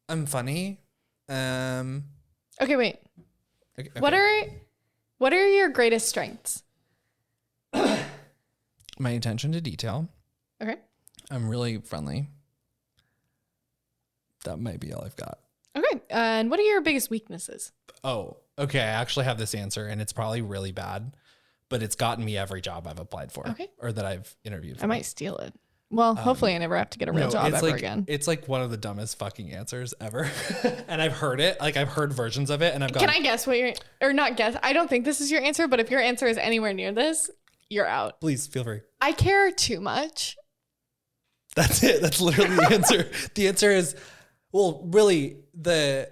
I'm funny. Okay, wait. Okay. What are your greatest strengths? My attention to detail. Okay. I'm really friendly. That might be all I've got. Okay. And what are your biggest weaknesses? Oh, okay. I actually have this answer and it's probably really bad, but it's gotten me every job I've applied for or that I've interviewed for. I might steal it. Well, hopefully I never have to get a real job ever again. It's like one of the dumbest fucking answers ever. And I've heard it. Like I've heard versions of it and I've gone. Can I guess what or not guess? I don't think this is your answer, but if your answer is anywhere near this, you're out. Please feel free. I care too much. That's it. That's literally the answer. The answer is, well, really the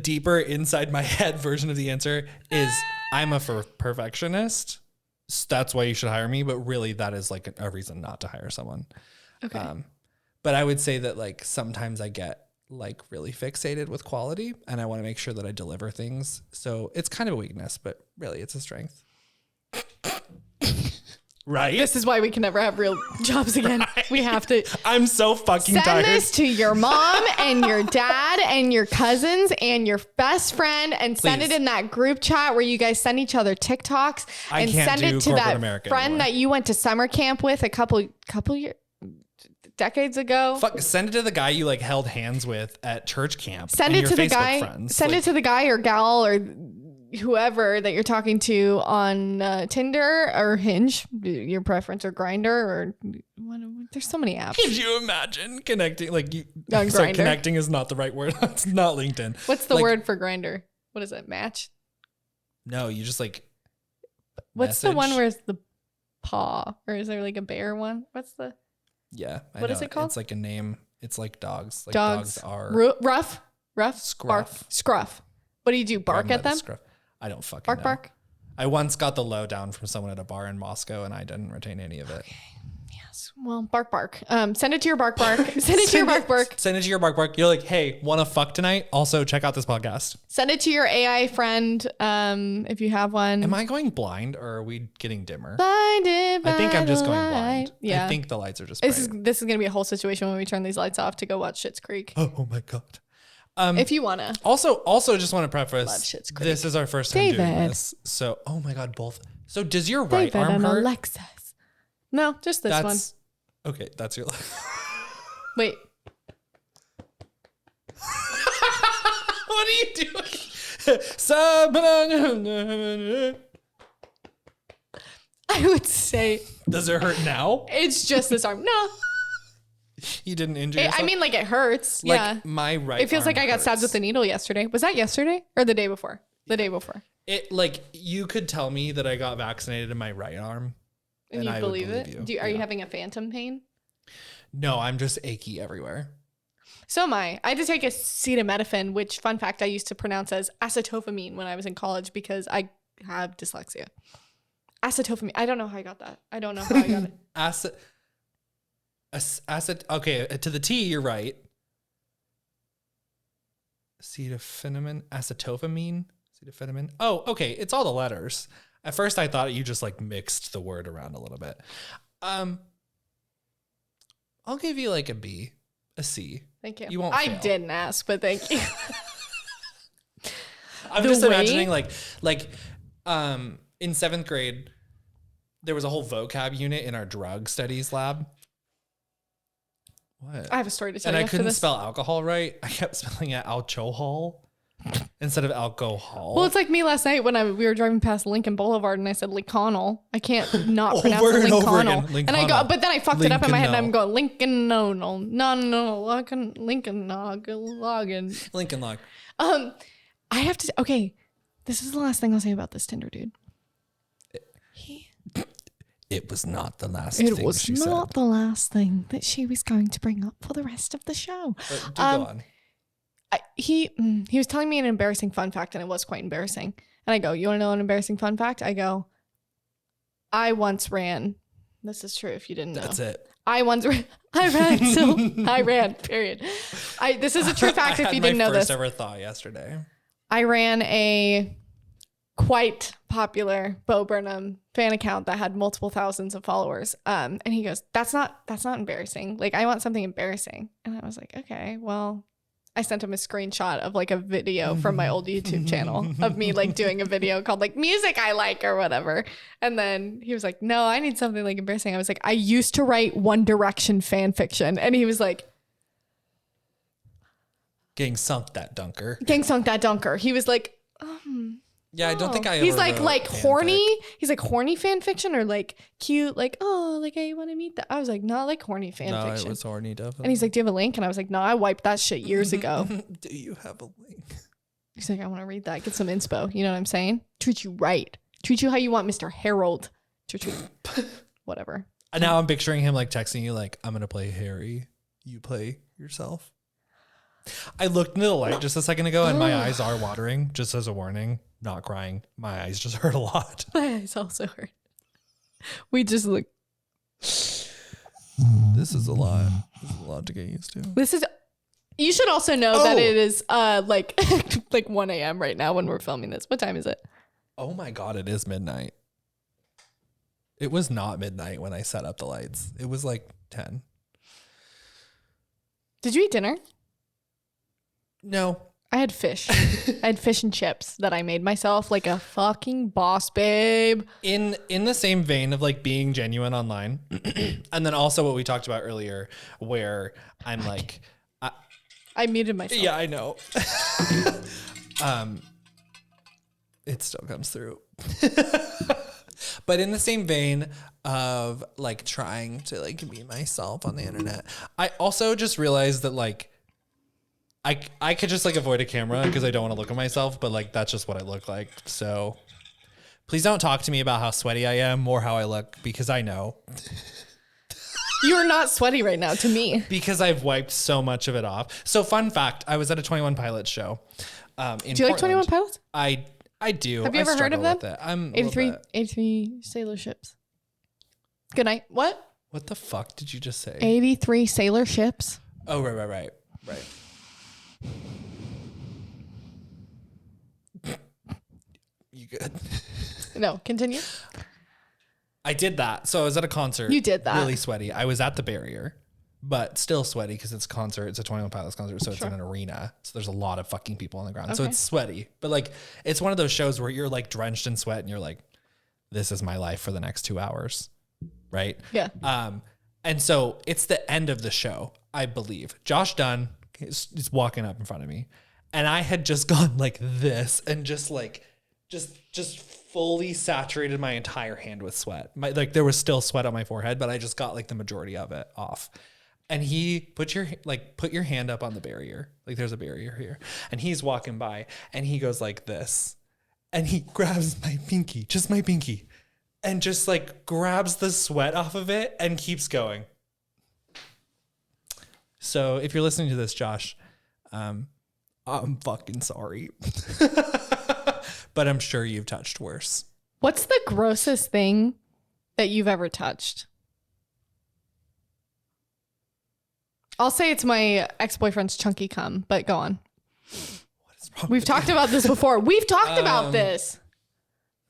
deeper inside my head version of the answer is I'm a perfectionist. That's why you should hire me. But really that is like a reason not to hire someone. Okay. But I would say that like sometimes I get like really fixated with quality and I want to make sure that I deliver things. So it's kind of a weakness, but really it's a strength. Right? This is why we can never have real jobs again. Right? We have to. I'm so fucking send tired. Send this to your mom and your dad and your cousins and your best friend and send it in that group chat where you guys send each other TikToks and send it to that America friend anymore. that you went to summer camp with a couple years, decades ago. Send it to the guy you like held hands with at church camp. Send it to the guy. Friends. Send it to the guy or gal or whoever that you're talking to on Tinder or Hinge, your preference, or Grindr, or there's so many apps. Could you imagine connecting? Like you, on sorry, Grindr? connecting is not the right word. It's not LinkedIn. What's the word for Grindr? What is it? Match? No, you just like. What's the one where it's the paw, or is there like a bear one? What's the? Yeah. What is it called? It's like a name. It's like dogs. Like dogs are rough, scruff. What do you do? Bark at them? Scruff. I don't fucking bark, know. bark. I once got the lowdown from someone at a bar in Moscow and I didn't retain any of it. Okay. Yes. Well, bark. Send it to your bark. Send it to your bark. Send it to your bark. You're like, hey, want to fuck tonight? Also, check out this podcast. Send it to your AI friend if you have one. Am I going blind or are we getting dimmer? Blinded by I think I'm just the going light. blind. Yeah. I think the lights are just This bright. is going to be a whole situation when we turn these lights off to go watch Schitt's Creek. Oh my God. If you want to. Also just want to preface, Love Schitt's Creek. this is our first time doing this. So, oh my God, both. So does your right David arm and hurt? Alexis. No, just this one. Okay, that's your Wait. What are you doing? I would say Does it hurt now? it's just this arm. No. You didn't injure yourself? I mean, like it hurts. Like yeah. my right It feels arm like I got stabbed hurts. with a needle yesterday. Was that yesterday or the day before? The day before. It like you could tell me that I got vaccinated in my right arm. And you I would believe it? you. Are you having a phantom pain? No, I'm just achy everywhere. So am I. I had to take acetaminophen, which, fun fact, I used to pronounce as acetophamine when I was in college because I have dyslexia. Acetophamine. I don't know how I got that. I don't know how I got it. Acid. Okay, to the T, you're right. Acetophenamine. Oh, okay. It's all the letters. At first, I thought you just like mixed the word around a little bit. I'll give you like a B, a C. Thank you. You won't I fail. didn't ask, but thank you. I'm The just way- imagining like in 7th grade, there was a whole vocab unit in our drug studies lab. What? I have a story to tell And you I after couldn't this. spell alcohol right. I kept spelling it alcohol instead of alcohol. Well, it's like me last night when we were driving past Lincoln Boulevard and I said Lincolnal. I can't not pronounce Over it and over Lincolnal. again, And I go, Lincolnal. but then I fucked it up in my head and I'm Lincolnal. going Lincoln no, Lincoln login. Lincoln Log. I have to. Okay, this is the last thing I'll say about this Tinder dude. It was not the last It thing was she not said. the last thing that she was going to bring up for the rest of the show. But do go on. He was telling me an embarrassing fun fact, and it was quite embarrassing. And I go, "You want to know an embarrassing fun fact?" I go, "I once ran." This is true. If you didn't know, That's it. I once ran. I ran. So I ran. Period. This is a true fact. I If had you didn't my know first this, ever thought yesterday. I ran a quite popular Bo Burnham fan account that had multiple thousands of followers. And he goes, that's not embarrassing. Like, I want something embarrassing. And I was like, okay, well, I sent him a screenshot of like a video from my old YouTube channel of me like doing a video called like music I like or whatever. And then he was like, no, I need something like embarrassing. I was like, I used to write One Direction fan fiction. And he was like, Getting sunk that dunker. gang sunk that dunker. He was like, Yeah, I don't think I. He's ever like wrote horny. fanfic. He's like horny fan fiction or like cute, like, oh, like I want to meet that. I was like, not like horny fan No, fiction. it was horny, definitely. And he's like, do you have a link? And I was like, no, I wiped that shit years ago. Do you have a link? He's like, I want to read that. Get some inspo. You know what I'm saying? Treat you right. Treat you how you want Mr. Harold to treat whatever. And now I'm picturing him like texting you like, I'm gonna play Harry. You play yourself. I looked into the light just a second ago and my eyes are watering, just as a warning. Not crying. My eyes just hurt a lot. My eyes also hurt. We just look. This is a lot. This is a lot to get used to. This is. You should also know that Oh. it is like like 1 a.m. right now when we're filming this. What time is it? Oh my God, it is midnight. It was not midnight when I set up the lights. It was like 10. Did you eat dinner? No. I had fish. I had fish and chips that I made myself like a fucking boss, babe. In the same vein of like being genuine online, and then also what we talked about earlier, where I'm like, I muted myself. yeah, I know. It still comes through. But in the same vein of like trying to like be myself on the internet, I also just realized that like I could just like avoid a camera because I don't want to look at myself, but like that's just what I look like. So please don't talk to me about how sweaty I am or how I look because I know. You're not sweaty right now to me. Because I've wiped so much of it off. So fun fact, I was at a 21 Pilots show. In Do you like 21 Portland. Pilots? I do. Have you ever heard of them? With it. I'm a little 83, bit. 83 sailor ships. Good night. What? What the fuck did you just say? 83 sailor ships. Oh, right. You good? No, continue. I did that. So I was at a concert. You did that. Really sweaty. I was at the barrier, but still sweaty because it's a concert. It's a 21 Pilots concert. So it's in an arena. So there's a lot of fucking people on the ground. So Okay. it's sweaty. But like, it's one of those shows where you're like drenched in sweat and you're like, this is my life for the next 2 hours. Right? Yeah. And so it's the end of the show, I believe. Josh Dunn is walking up in front of me. And I had just gone like this and just like, just fully saturated my entire hand with sweat. Like there was still sweat on my forehead, but I just got like the majority of it off. And he put your hand up on the barrier. Like there's a barrier here. And he's walking by and he goes like this. And he grabs my pinky, just my pinky, and just like grabs the sweat off of it and keeps going. So if you're listening to this, Josh, I'm fucking sorry. But I'm sure you've touched worse. What's the grossest thing that you've ever touched? I'll say it's my ex-boyfriend's chunky cum, but go on. What is wrong? We've talked about this before. We've talked about this.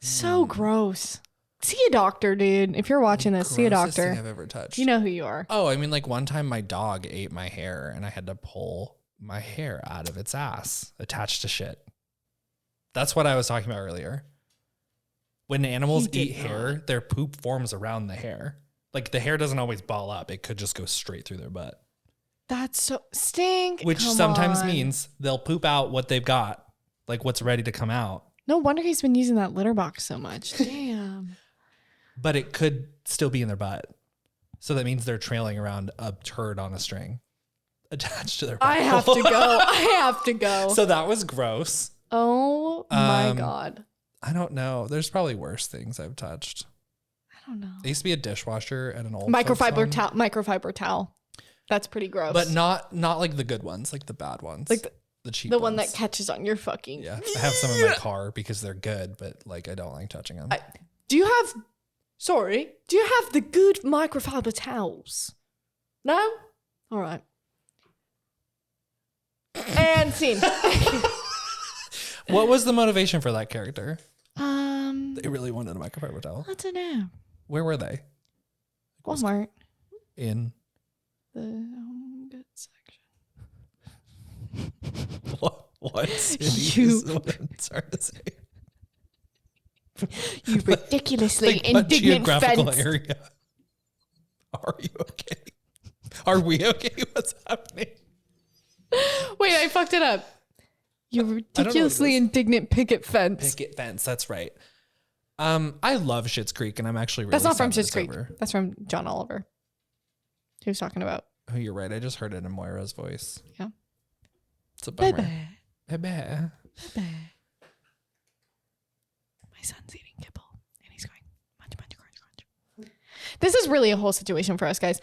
So gross. See a doctor, dude. If you're watching this, see a Grossest doctor. thing I've ever touched. You know who you are. Oh, I mean, like one time my dog ate my hair and I had to pull my hair out of its ass attached to shit. That's what I was talking about earlier. When animals eat hair, their poop forms around the hair. Like the hair doesn't always ball up. It could just go straight through their butt. That's so stink. Which Come sometimes on. means they'll poop out what they've got, like what's ready to come out. No wonder he's been using that litter box so much. Damn. But it could still be in their butt. So that means they're trailing around a turd on a string attached to their butt. I have to go. I have to go. So that was gross. Oh my God. I don't know. There's probably worse things I've touched. I don't know. I used to be a dishwasher at an old Microfiber towel. That's pretty gross. but not like the good ones, like the bad ones, Like the cheap the ones. one that catches on your fucking. Yeah, I have some in my car because they're good, but like I don't like touching them. Do you have the good microfiber towels? No? All right. And scene. What was the motivation for that character? They really wanted a microfiber towel. I don't know. Where were they? Walmart. In The home goods section. what city You- is what I'm sorry to say. You ridiculously Like, what indignant geographical fence. area? Are you okay? Are we okay? What's happening? Wait, I fucked it up. You know what it ridiculously is. indignant picket fence. Picket fence. That's right. I love Schitt's Creek, and I'm actually really That's not sad from that Schitt's it's Creek. over. That's from John Oliver. He was talking about. Oh, you're right. I just heard it in Moira's voice. Yeah. It's a bummer. Baby. Baby. Baby. My son's eating kibble and he's going munch, munch, crunch, crunch. This is really a whole situation for us, guys.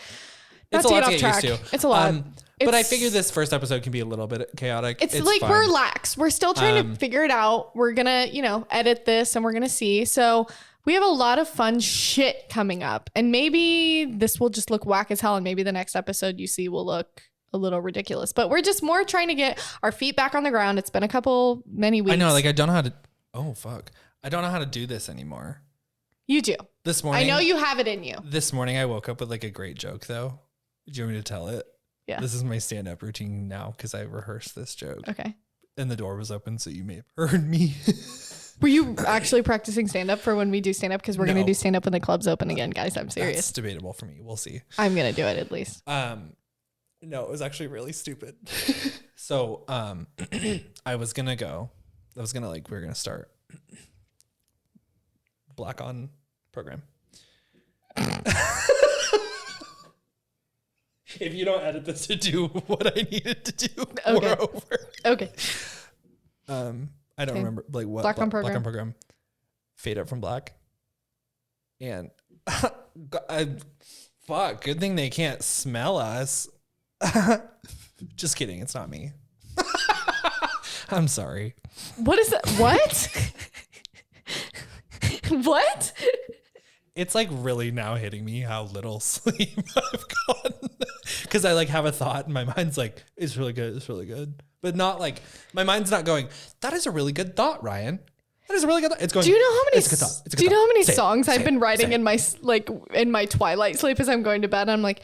It's Not a to lot get to off get track. used to. It's a lot. But I It's- figure this first episode can be a little bit chaotic. It's like fine. we're lax. We're still trying to figure it out. We're gonna, edit this and we're gonna see. So we have a lot of fun shit coming up. And maybe this will just look whack as hell. And maybe the next episode you see will look a little ridiculous. But we're just more trying to get our feet back on the ground. It's been many weeks. I know, like I don't know how to. Oh fuck! I don't know how to do this anymore. You do. This morning, I know you have it in you. This morning, I woke up with like a great joke though. Do you want me to tell it? Yeah. This is my stand-up routine now because I rehearsed this joke. Okay. And the door was open, so you may have heard me. Were you actually practicing stand-up for when we do stand-up? Because we're going to No. do stand-up when the club's open again, guys. I'm serious. That's debatable for me. We'll see. I'm going to do it at least. No, it was actually really stupid. So, we were gonna start Black on program. If you don't edit this to do what I needed to do, Okay. we're over. Okay. I don't remember like what Black on Black program. on program. Fade up from black. And fuck, good thing they can't smell us. Just kidding, it's not me. I'm sorry. What is that? What? What? It's like really now hitting me how little sleep I've gotten. Because I like have a thought and my mind's like, it's really good, it's really good. But not like, my mind's not going, that is a really good thought, Ryan. That is a really good thought. It's going, Do you know how many? it's a good thought. It's a good Do you know how many thought. Say it, songs say I've it, been writing say it. in my twilight sleep as I'm going to bed? I'm like,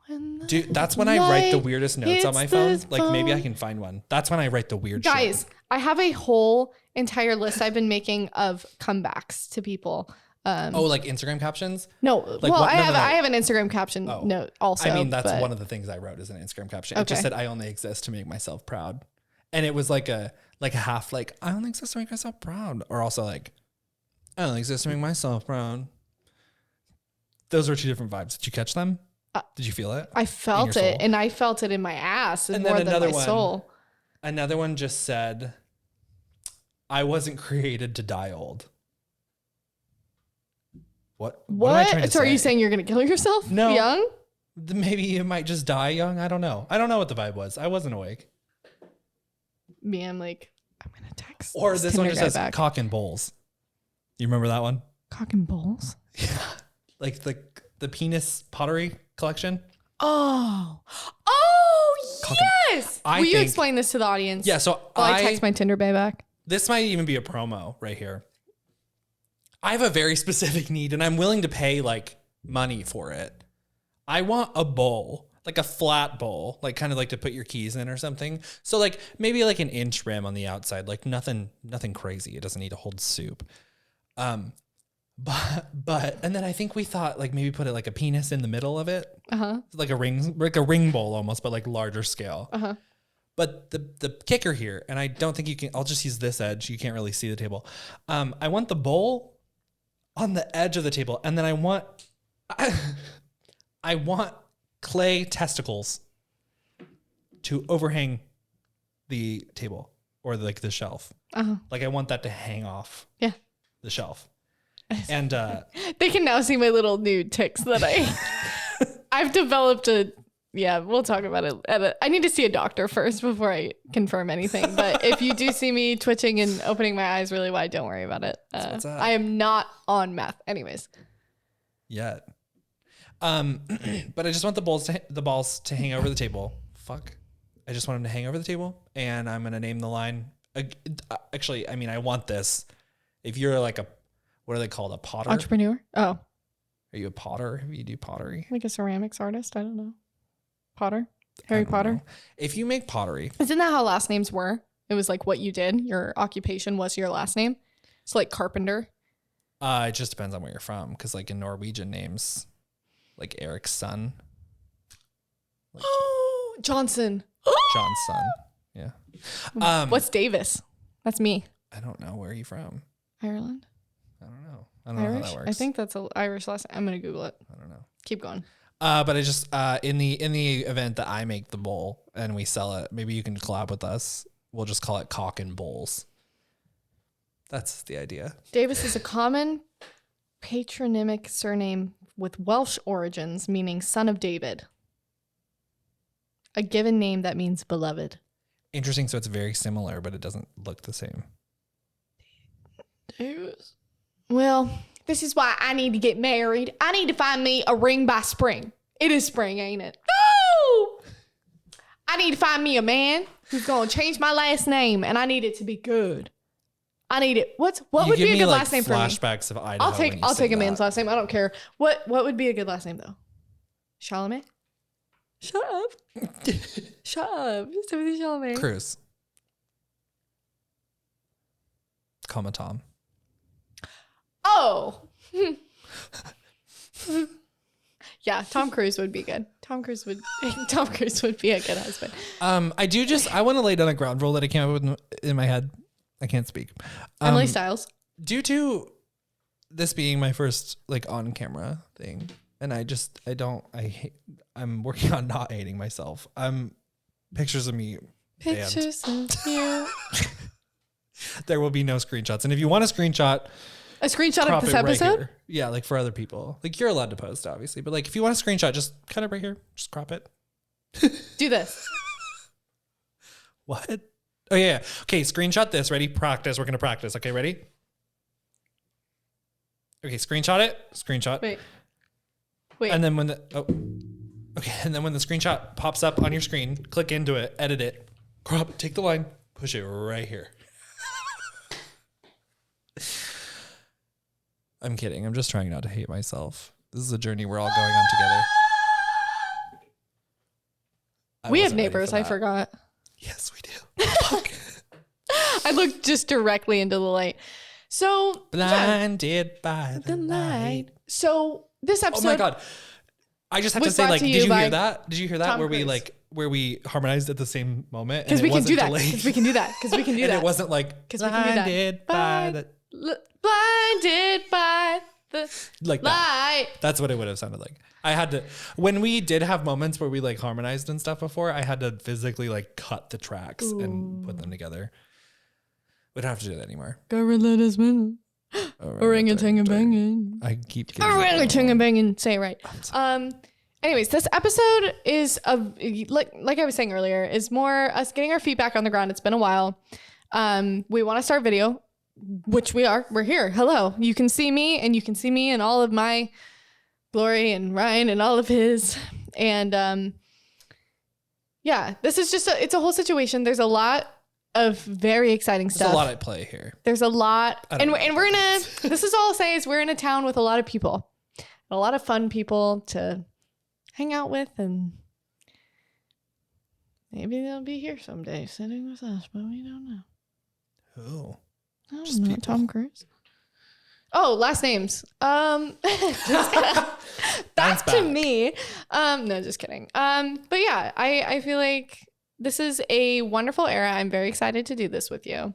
when the Dude, that's when I write the light weirdest notes on my hits phone. the Like maybe I phone. can find one. That's when I write the weird Guys, shit. I have a whole entire list I've been making of comebacks to people. Oh, like Instagram captions? No, Like well, what? I No, have no, no. I have an Instagram caption Oh. note also. I mean, that's but- one of the things I wrote as an Instagram caption. It Okay. just said, I only exist to make myself proud. And it was like a half like, I only exist to make myself proud. Or also like, I only exist to make myself proud. Those are two different vibes. Did you catch them? Did you feel it? I felt your it, soul? and I felt it in my ass and And more then than another my one. soul. Another one just said, I wasn't created to die old. What am I trying to So are you say? saying you're going to kill yourself No. young? Maybe you might just die young. I don't know. I don't know what the vibe was. I wasn't awake. Me, I'm like, I'm going to text Or this one Tinder just guy says back. cock and bowls. You remember that one? Cock and bowls? Like the penis pottery collection? Oh, Cock and- yes. I Will you think- explain this to the audience? Yeah, so While I text my Tinder bae back. this might even be a promo right here. I have a very specific need and I'm willing to pay like money for it. I want a bowl, like a flat bowl, like kind of like to put your keys in or something. So like maybe like an inch rim on the outside, like nothing crazy. It doesn't need to hold soup. But and then I think we thought like maybe put it like a penis in the middle of it. Like a ring bowl almost, but like larger scale. But the kicker here, and I don't think you can, I'll just use this edge. You can't really see the table. I want the bowl on the edge of the table. And then I want clay testicles to overhang the table or like the shelf. Like I want that to hang off the shelf. And They can now see my little nude tics that I've developed we'll talk about it. I need to see a doctor first before I confirm anything. But if you do see me twitching and opening my eyes really wide, don't worry about it. what's up. I am not on meth. Anyways. yet. But I just want the balls to hang over the table. Fuck. I just want them to hang over the table, and I'm gonna name the line. Actually, I mean, I want this. If you're like what are they called? A potter? Entrepreneur? Oh, Are you a potter? If you do pottery? like a ceramics artist? I don't know. Potter? Harry I don't Potter? know. If you make pottery, Isn't that how last names were? It was like what you did. Your occupation was your last name. So like carpenter. it just depends on where you're from. Because like in Norwegian names, like Eric's son, Johnson. John's son. Yeah. What's Davis? That's me. I don't know. Where are you from? Ireland? I don't know. I don't know Irish? how that works. I think that's an Irish last name. I'm going to Google it. I don't know. Keep going. But I just in the event that I make the bowl and we sell it, maybe you can collab with us. We'll just call it Cock and Bowls. That's the idea. Davis is a common patronymic surname with Welsh origins, meaning son of David. A given name that means beloved. Interesting. So it's very similar, but it doesn't look the same. Davis. Well, this is why I need to get married. I need to find me a ring by spring. It is spring, ain't it? No! I need to find me a man who's going to change my last name, and I need it to be good. I need it. What You would give be a me, good like, last name for me? flashbacks of Idaho. I'll take a man's last name. I don't care. What would be a good last name though? Chalamet? Shut up. Shut up. Timothy Chalamet. Cruz. Call me Tom. Oh. Yeah, Tom Cruise would be good. Tom Cruise would be a good husband. I want to lay down a ground rule that I came up with in my head. I can't speak. Emily Styles. Due to this being my first like on camera thing, and I'm working on not hating myself. Pictures of me. banned. Pictures of you. There will be no screenshots. And if you want a screenshot, A screenshot crop of this it right episode? here. Yeah, like for other people. Like you're allowed to post, obviously. But like if you want a screenshot, just kind of right here. Just crop it. Do this. What? Oh yeah. Okay, screenshot this. Ready? Practice. We're gonna practice. Okay, ready? Okay, screenshot it. Screenshot. Wait. And then when the screenshot pops up on your screen, click into it, edit it, crop it, take the line, push it right here. I'm kidding. I'm just trying not to hate myself. This is a journey we're all going on together. We have wasn't ready neighbors. for I that. forgot. Yes, we do. Fuck. I looked just directly into the light. So Blinded by the light. So this Oh episode. my god. I just have to was say, brought like, to did you you by hear that? Did you hear that? Tom Where we harmonized at the same moment? Because and we it can do wasn't that. delayed? Because we can do that. Because we can do And that. it wasn't like 'Cause we can do that. blinded by the. Blinded by the Like light. That's what it would have sounded like. I had to, when we did have moments where we like harmonized and stuff before, I had to physically like cut the tracks and put them together. We don't have to do that anymore. Orangutan banging. I keep getting Orangutan banging. Say it right. Anyways, this episode is like I was saying earlier, is more us getting our feet back on the ground. It's been a while. We want to start video, which we are. We're here. Hello. You can see me, and you can see me in all of my glory, and Ryan and all of his. And yeah, this is just it's a whole situation. There's a lot of very exciting stuff. There's a lot at play here. There's a lot, and we're in a. This is all I'll say is we're in a town with a lot of people, a lot of fun people to hang out with, and maybe they'll be here someday sitting with us, but we don't know. Who? I don't know. Tom Cruise. Oh, last names. Back to me. No, just kidding. But yeah, I feel like this is a wonderful era. I'm very excited to do this with you.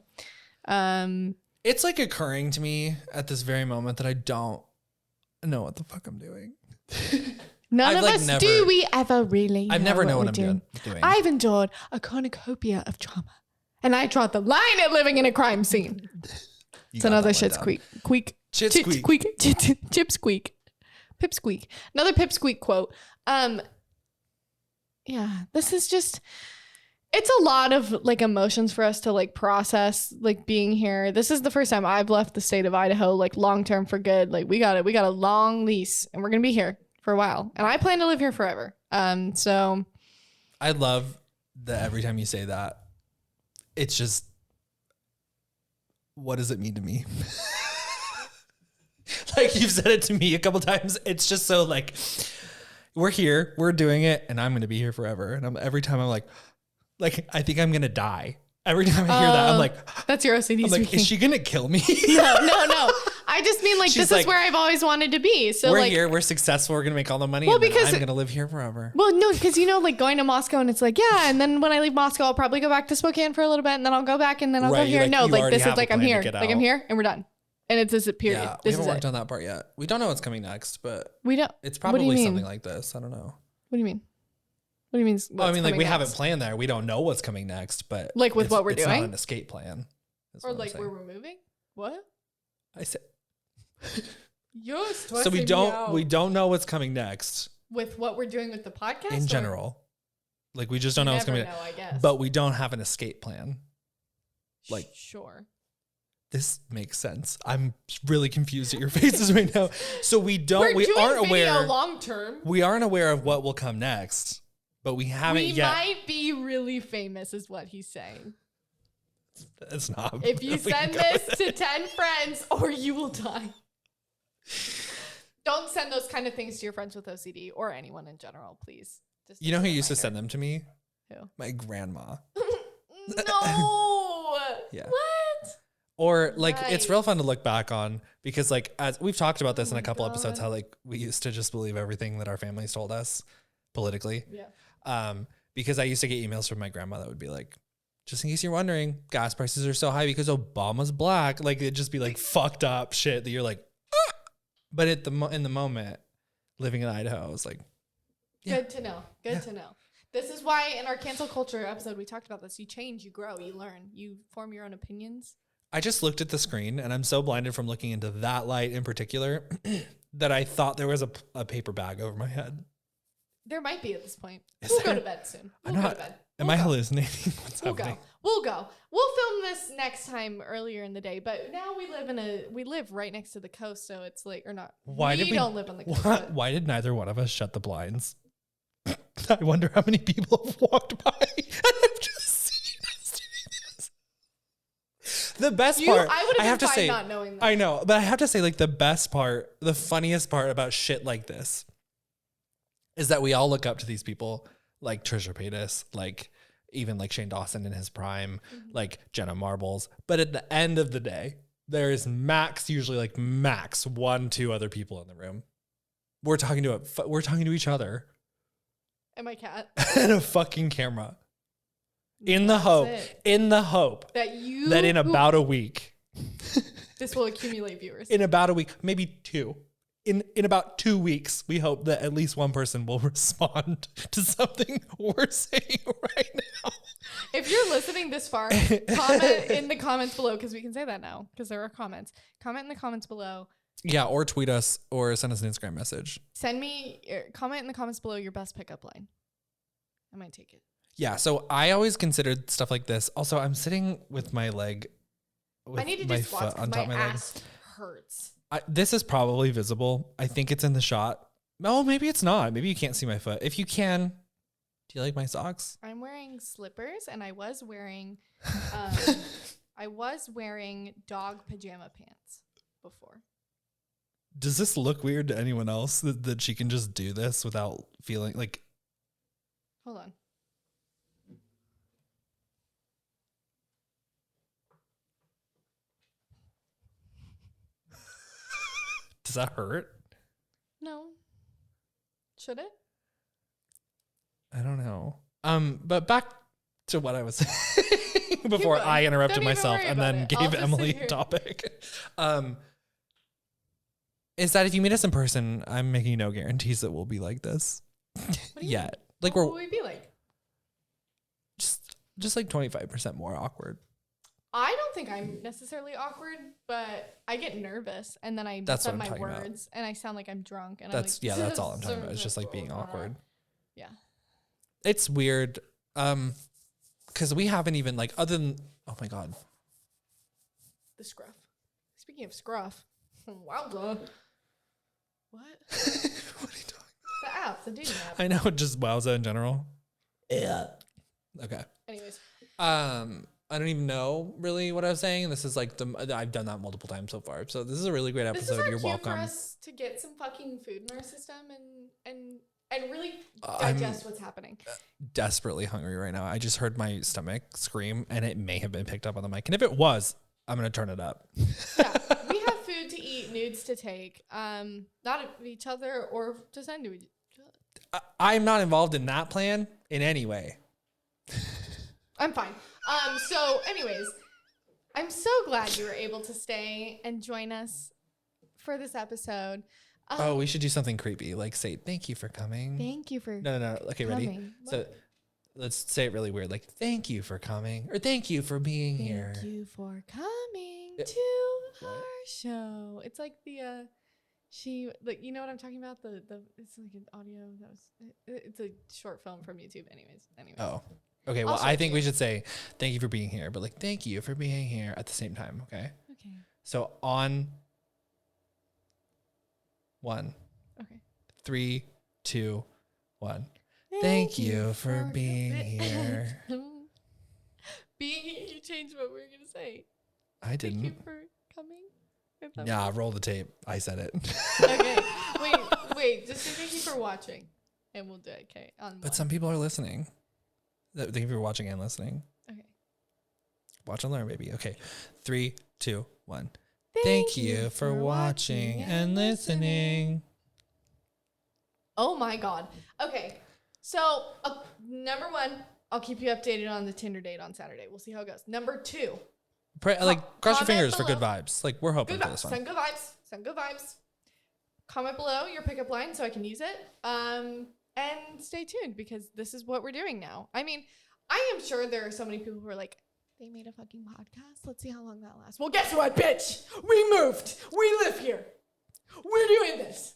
It's like occurring to me at this very moment that I don't know what the fuck I'm doing. None of us do we ever really know. I've never known what what we're I'm doing. doing. I've endured a cornucopia of trauma. And I draw the line at living in a crime scene. It's another shit squeak. Chit Chip squeak. squeak. Pip squeak. Another pip squeak quote. Yeah, this is just, it's a lot of like emotions for us to like process, like being here. This is the first time I've left the state of Idaho, like long term for good. Like we got a long lease and we're going to be here for a while. And I plan to live here forever. So I love that every time you say that, it's just, what does it mean to me? Like you've said it to me a couple times. It's just so like, we're here, we're doing it, and I'm going to be here forever. And every time I'm like, I think I'm going to die. Every time I hear that, I'm like, that's your OCD I'm like, speaking. is she going to kill me? No. I just mean like, She's this like, is where I've always wanted to be. So we're like, here, we're successful, we're going to make all the money, well, and then because I'm going to live here forever. well, no, because you know, like going to Moscow and it's like, yeah, and then when I leave Moscow, I'll probably go back to Spokane for a little bit, and then I'll go back, and then I'll go Right, here. like, No, you like already this have is a like I'm plan to here, get like I'm out. here, and we're done. And it's this period. Yeah, we This haven't is worked it. on that part yet. We don't know what's coming next, but We don't. it's What do you probably mean? something like this. I don't know. What do you mean? What do you mean? Well, I mean, like we haven't next? planned there. We don't know what's coming next, but Like with it's- what we're it's doing? not an escape plan. is Or what I'm like saying. where we're moving? What? I said. You're So we don't know what's coming next with what we're doing with the podcast in or- general. Like we just don't know what's Never coming. know, I guess. But we don't have an escape plan. Like sure. this makes sense. I'm really confused at your faces right now. So we We're we doing aren't video aware. long term. We aren't aware of what will come next, but we haven't We yet. might be really famous, is what he's saying. It's not. If you we send go this with to it. 10 friends, or you will die. Don't send those kind of things to your friends with OCD or anyone in general, please. Just You know as who a used to reminder. send them to me? Who? My grandma. No. Yeah. What? Or like it's real Right. fun to look back on because like as we've talked about this in my a couple episodes, God. how like we used to just believe everything that our families told us politically. Yeah. Because I used to get emails from my grandma that would be like, just in case you're wondering, gas prices are so high because Obama's black. Like it'd just be like fucked up shit that you're like, ah! But at in the moment, living in Idaho, I was like, yeah. Good to know. Good to know. This is why in our cancel culture episode we talked about this. You change, you grow, you learn, you form your own opinions. I just looked at the screen and I'm so blinded from looking into that light in particular that I thought there was a paper bag over my head. There might be at this point. Is We'll go there? to bed soon. I'm We'll go not- to bed. Am We'll I go. hallucinating? What's We'll happening? go. We'll go. We'll film this next time earlier in the day. But now we live right next to the coast, so it's like or not. Why we did we don't live on the coast. but- Why did neither one of us shut the blinds? I wonder how many people have walked by and have just seen us doing this. The best part, I would I have have been to fine say, not knowing that. I know, but I have to say, like the best part, the funniest part about shit like this is that we all look up to these people, like Trisha Paytas, like even like Shane Dawson in his prime, like Jenna Marbles. But at the end of the day, there is usually like max 1-2 other people in the room. We're talking to each other And my cat. and a fucking camera. In the hope That that in about a week, this will accumulate viewers. maybe 2, in about 2 weeks, we hope that at least one person will respond to something we're saying right now. If you're listening this far, comment in the comments below, because we can say that now because there are comments. Comment in the comments below. Yeah, or tweet us or send us an Instagram message. Comment in the comments below your best pickup line. I might take it. Yeah, so I always considered stuff like this. Also, I'm sitting with my leg, with I need to my do squats foot on because top my of my leg. ass hurts. This is probably visible. I think it's in the shot. Oh, maybe it's not. Maybe you can't see my foot. If you can, do you like my socks? I'm wearing slippers, and I was wearing dog pajama pants before. Does this look weird to anyone else that she can just do this without feeling like? Hold on. Does that hurt? No. Should it? I don't know. But back to what I was saying before going. I interrupted Don't even myself worry and about then it. I'll gave just Emily sit a here. topic. Is that if you meet us in person, I'm making no guarantees that we'll be like this What do you yet. Like What we're would we be like? just like 25% more awkward. I don't think I'm necessarily awkward, but I get nervous and then I That's mess up what I'm my talking about. words and I sound like I'm drunk and That's I'm like, that's all I'm talking about. It's just like being awkward. Yeah. It's weird. Because we haven't even like other than oh my god. The scruff. Speaking of scruff, wowza. What? What are you talking The app, the dating app. I know, just wowza in general. Yeah. Okay. Anyways, I don't even know really what I was saying. This is like I've done that multiple times so far. So this is a really great this is episode. our You're cue welcome. for us to get some fucking food in our system and really I'm digest what's happening. desperately hungry right now. I just heard my stomach scream, and it may have been picked up on the mic. And if it was, I'm gonna turn it up. Yeah, we have food to eat, nudes to take, not of each other or to send to each other. I'm not involved in that plan in any way. I'm fine. So anyways, I'm so glad you were able to stay and join us for this episode. Oh, we should do something creepy, like say thank you for coming. Thank you for No. Okay, ready? coming. So let's say it really weird, like thank you for coming or thank you for being here. Thank you for coming Yeah. to What? our show. It's like the like you know what I'm talking about? The it's like an audio that was it's a short film from YouTube. Anyways. Oh. Okay, well, I'll show I it think to we you. should say thank you for being here, but like thank you for being here at the same time, okay? Okay. So on 1, Okay. 3, 2, 1. Thank you for being here. Being here, you changed what we were gonna say. I Thank you didn't. for coming. If that Yeah, roll the tape. I said it. Okay. Wait. Just say thank you for watching, and we'll do it. Okay. On But one. some people are listening. Thank you for watching and listening. Okay. Watch and learn, baby. Okay. 3, 2, 1. Thank you for watching and listening. Oh my God. Okay. So, number 1, I'll keep you updated on the Tinder date on Saturday. We'll see how it goes. Number 2, Cross your comment fingers for good below. vibes. Like we're hoping good for vibes. this one. Send good vibes. Send good vibes. Comment below your pickup line so I can use it. And stay tuned because this is what we're doing now. I mean, I am sure there are so many people who are like, they made a fucking podcast. Let's see how long that lasts. Well, guess what, bitch? We moved. We live here. We're doing this.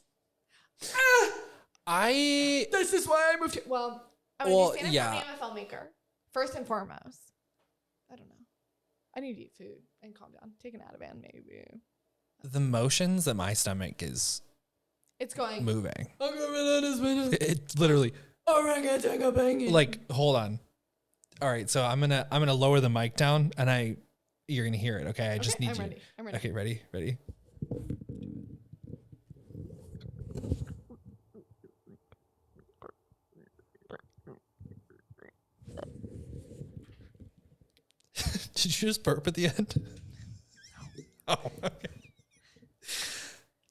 This is why I moved here. Well, I'm going to stand up for being a filmmaker. First and foremost. I don't know. I need to eat food and calm down. Take an Ativan, maybe. The motions that my stomach is It's going. moving. It literally like hold on. All right, so I'm gonna lower the mic down and you're gonna hear it. Okay, I just need I'm you. ready. I'm ready. Okay, ready. Did you just burp at the end? Oh, okay.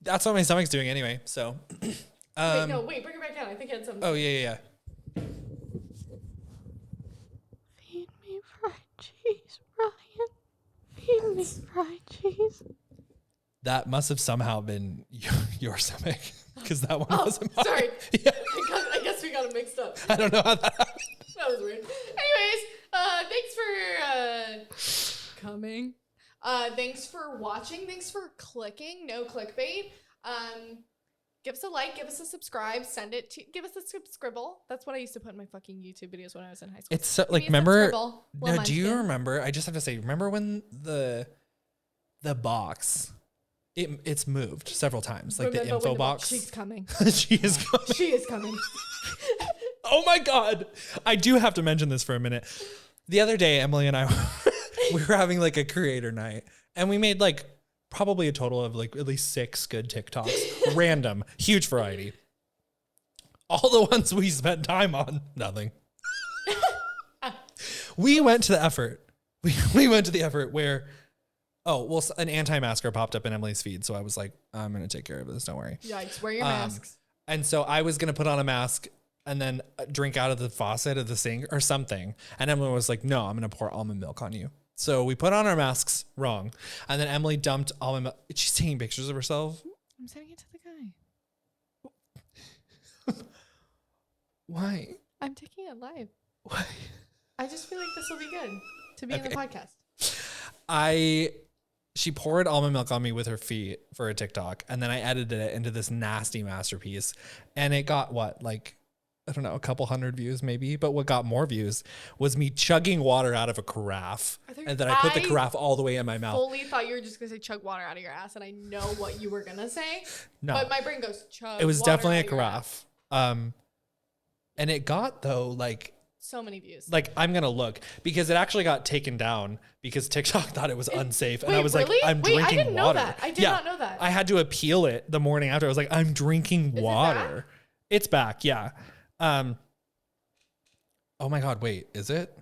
That's what my stomach's doing anyway. So, Wait, bring it back down. I think I had something. oh yeah. Feed me fried cheese, Ryan. Feed me fried cheese. That must have somehow been your stomach because that one wasn't mine. Sorry. Yeah. I guess we got it mixed up. I don't know how that happened. That was weird. Anyways, thanks for coming. Thanks for watching. Thanks for clicking. No clickbait. Give us a like. Give us a subscribe. Give us a scribble. That's what I used to put in my fucking YouTube videos when I was in high school. It's so, Give like, me a remember? scribble. No, Little do you munchkin. remember? I just have to say, remember when the box, it's moved several times, like Remember the info when box. She's coming. She is coming. She is coming. Oh my God. I do have to mention this for a minute. The other day, Emily and I, we were having like a creator night and we made like probably a total of like at least 6 good TikToks. Random, huge variety. All the ones we spent time on, nothing. We went to the effort. We went to the effort where, an anti-masker popped up in Emily's feed. So I was like, I'm going to take care of this. Don't worry. Yikes. Wear your masks. And so I was going to put on a mask and then drink out of the faucet of the sink or something. And Emily was like, no, I'm going to pour almond milk on you. So we put on our masks wrong. And then Emily dumped almond milk. She's taking pictures of herself. I'm sending it to the guy. Why? I'm taking it live. Why? I just feel like this will be good to be in the podcast. She poured almond milk on me with her feet for a TikTok. And then I edited it into this nasty masterpiece. And it got I don't know, a couple hundred views maybe, but what got more views was me chugging water out of a carafe. And then I put the carafe all the way in my mouth. Fully thought you were just going to say chug water out of your ass, and I know what you were going to say. No. But my brain goes chug It was water definitely a out of your ass. carafe. And it got though, so many views. I'm going to look because it actually got taken down because TikTok thought it was unsafe. And I was really? like, I'm drinking I didn't water. know that. I did not know that. I had to appeal it the morning after. I was like, I'm drinking water. It's back. Yeah. Oh my God, wait, is it?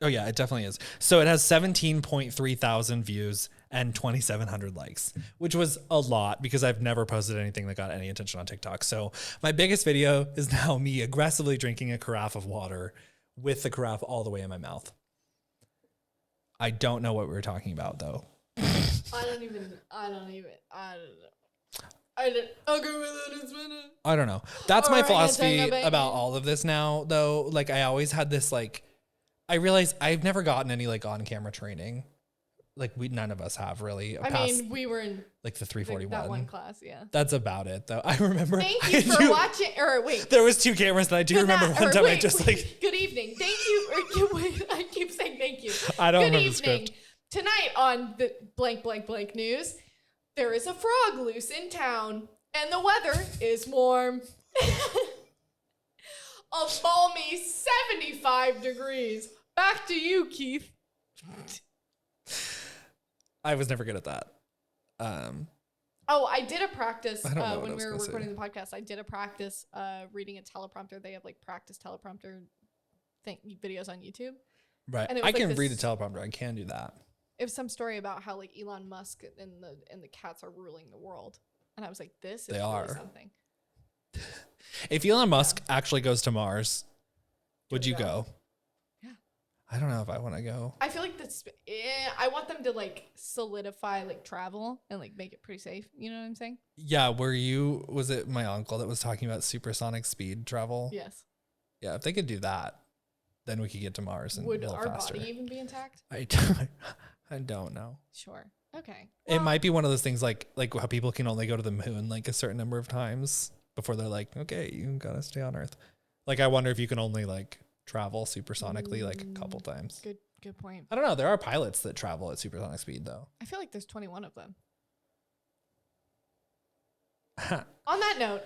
Oh yeah, it definitely is. So it has 17.3 thousand views and 2,700 likes, which was a lot because I've never posted anything that got any attention on TikTok. So my biggest video is now me aggressively drinking a carafe of water with the carafe all the way in my mouth. I don't know what we were talking about though. I don't know. Agree with it. It's been I don't know. That's my Or philosophy anti-banging. about all of this now, though. I always had this, I realized I've never gotten any, on-camera training. None of us have, really. we were in the 341. that one class, yeah. That's about it, though. I remember. Thank you for watching. Or wait. There was 2 cameras, and I do remember one time I just, Good evening. Thank you. Wait, I keep saying thank you. I don't Good remember the evening. script. Tonight on the blank news, there is a frog loose in town, and the weather is warm. A balmy 75 degrees. Back to you, Keith. I was never good at that. Oh, I did a practice I don't know what I when was we were gonna recording say. the podcast. I did a practice reading a teleprompter. They have practice teleprompter videos on YouTube. Right. And it was I can this- read a teleprompter. I can do that. It was some story about how Elon Musk and the cats are ruling the world. And I was like, this is They really are. something. If Elon Musk actually goes to Mars, would you go? Yeah. I don't know if I want to go. I feel like I want them to solidify travel and make it pretty safe. You know what I'm saying? Yeah, was it my uncle that was talking about supersonic speed travel? Yes. Yeah, if they could do that, then we could get to Mars and Would a little our faster. body even be intact? I don't know. Sure. Okay. It might be one of those things like how people can only go to the moon a certain number of times before they're like, okay, you gotta stay on Earth. I wonder if you can only travel supersonically a couple times. Good point. I don't know. There are pilots that travel at supersonic speed though. I feel like there's 21 of them. On that note,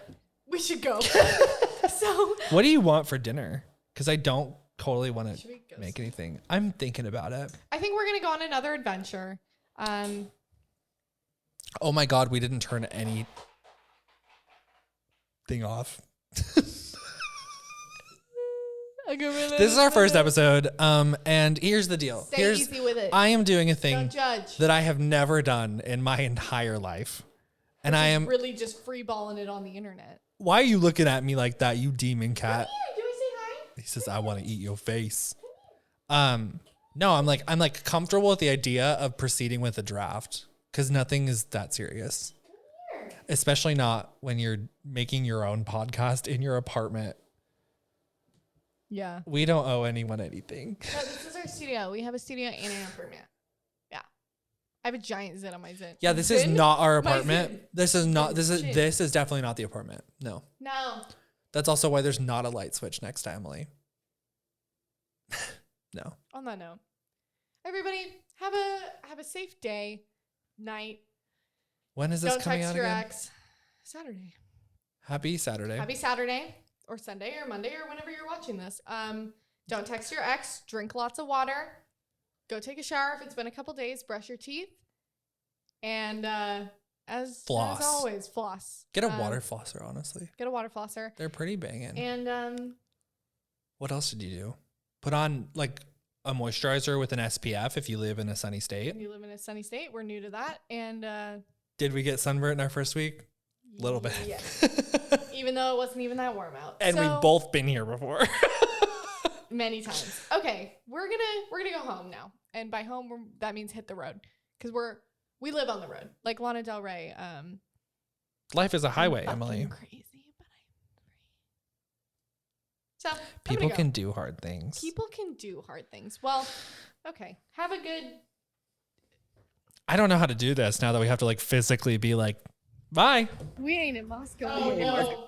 we should go. So, What do you want for dinner? Because I don't totally want Should we to go make anything. I'm thinking about it. I think we're gonna go on another adventure. Oh my God, we didn't turn anything off. This is our first episode. And here's the deal. Stay easy with it. I am doing a thing Don't judge. that I have never done in my entire life. And I am really just freeballing it on the internet. Why are you looking at me like that, you demon cat? Yeah, do we say hi? He says, I want to eat your face. No, I'm comfortable with the idea of proceeding with the draft. Because nothing is that serious. Especially not when you're making your own podcast in your apartment. Yeah. We don't owe anyone anything. No, this is our studio. We have a studio and an apartment. Yeah. I have a giant zit on my zit. Yeah, this is not our My apartment. zit. This is not this is Shit. this is definitely not the apartment. No. No. That's also why there's not a light switch next to Emily. No. On that note, everybody have a safe day, night. When is this Don't coming text out your again? ex. Saturday. Happy Saturday. Happy Saturday or Sunday or Monday or whenever you're watching this. Don't text your ex. Drink lots of water. Go take a shower if it's been a couple days. Brush your teeth. And as Floss. always, floss. Get a water flosser, honestly. Get a water flosser. They're pretty banging. And What else did you do? Put on like a moisturizer with an SPF if you live in a sunny state. you live in a sunny state. We're new to that. And Did we get sunburnt in our first week? A little bit. yes. Even though it wasn't even that warm out. And So, we've both been here before. many times. Okay, we're gonna go home now. And by home, that means hit the road because we live on the road, like Lana Del Rey. Life is a highway, Fucking Emily. Crazy, but I'm free. So I'm People gonna go. can do hard things. People can do hard things. Well, okay. Have a good. I don't know how to do this now that we have to like physically be like, bye. We ain't in Moscow Oh anymore. no.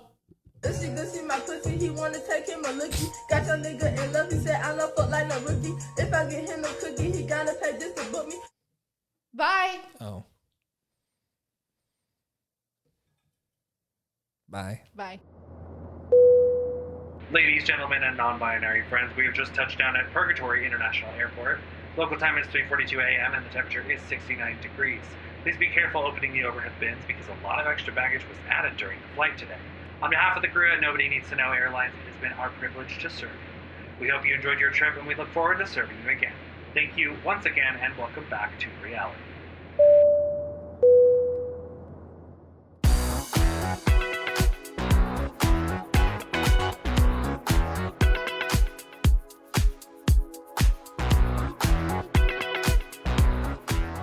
This shit good, see my pussy, he wanna take him a lookie. Got your nigga in love, he said I love fuck like no rookie. If I get him a cookie, he gotta pay just to book me. Bye. Oh. Bye. Bye. Ladies, gentlemen, and non-binary friends, we have just touched down at Purgatory International Airport. Local time is 3:42 a.m. and the temperature is 69 degrees. Please be careful opening the overhead bins because a lot of extra baggage was added during the flight today. On behalf of the crew at Nobody Needs to Know Airlines, it has been our privilege to serve you. We hope you enjoyed your trip and we look forward to serving you again. Thank you once again and welcome back to reality.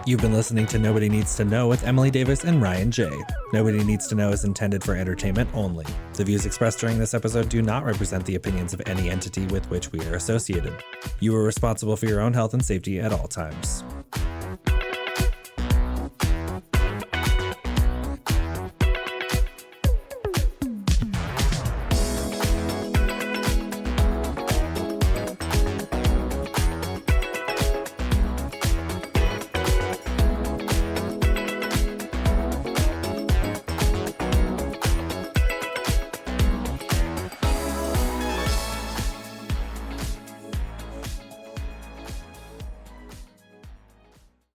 You've been listening to Nobody Needs to Know with Emily Davis and Ryan J. Nobody Needs to Know is intended for entertainment only. The views expressed during this episode do not represent the opinions of any entity with which we are associated. You are responsible for your own health and safety at all times.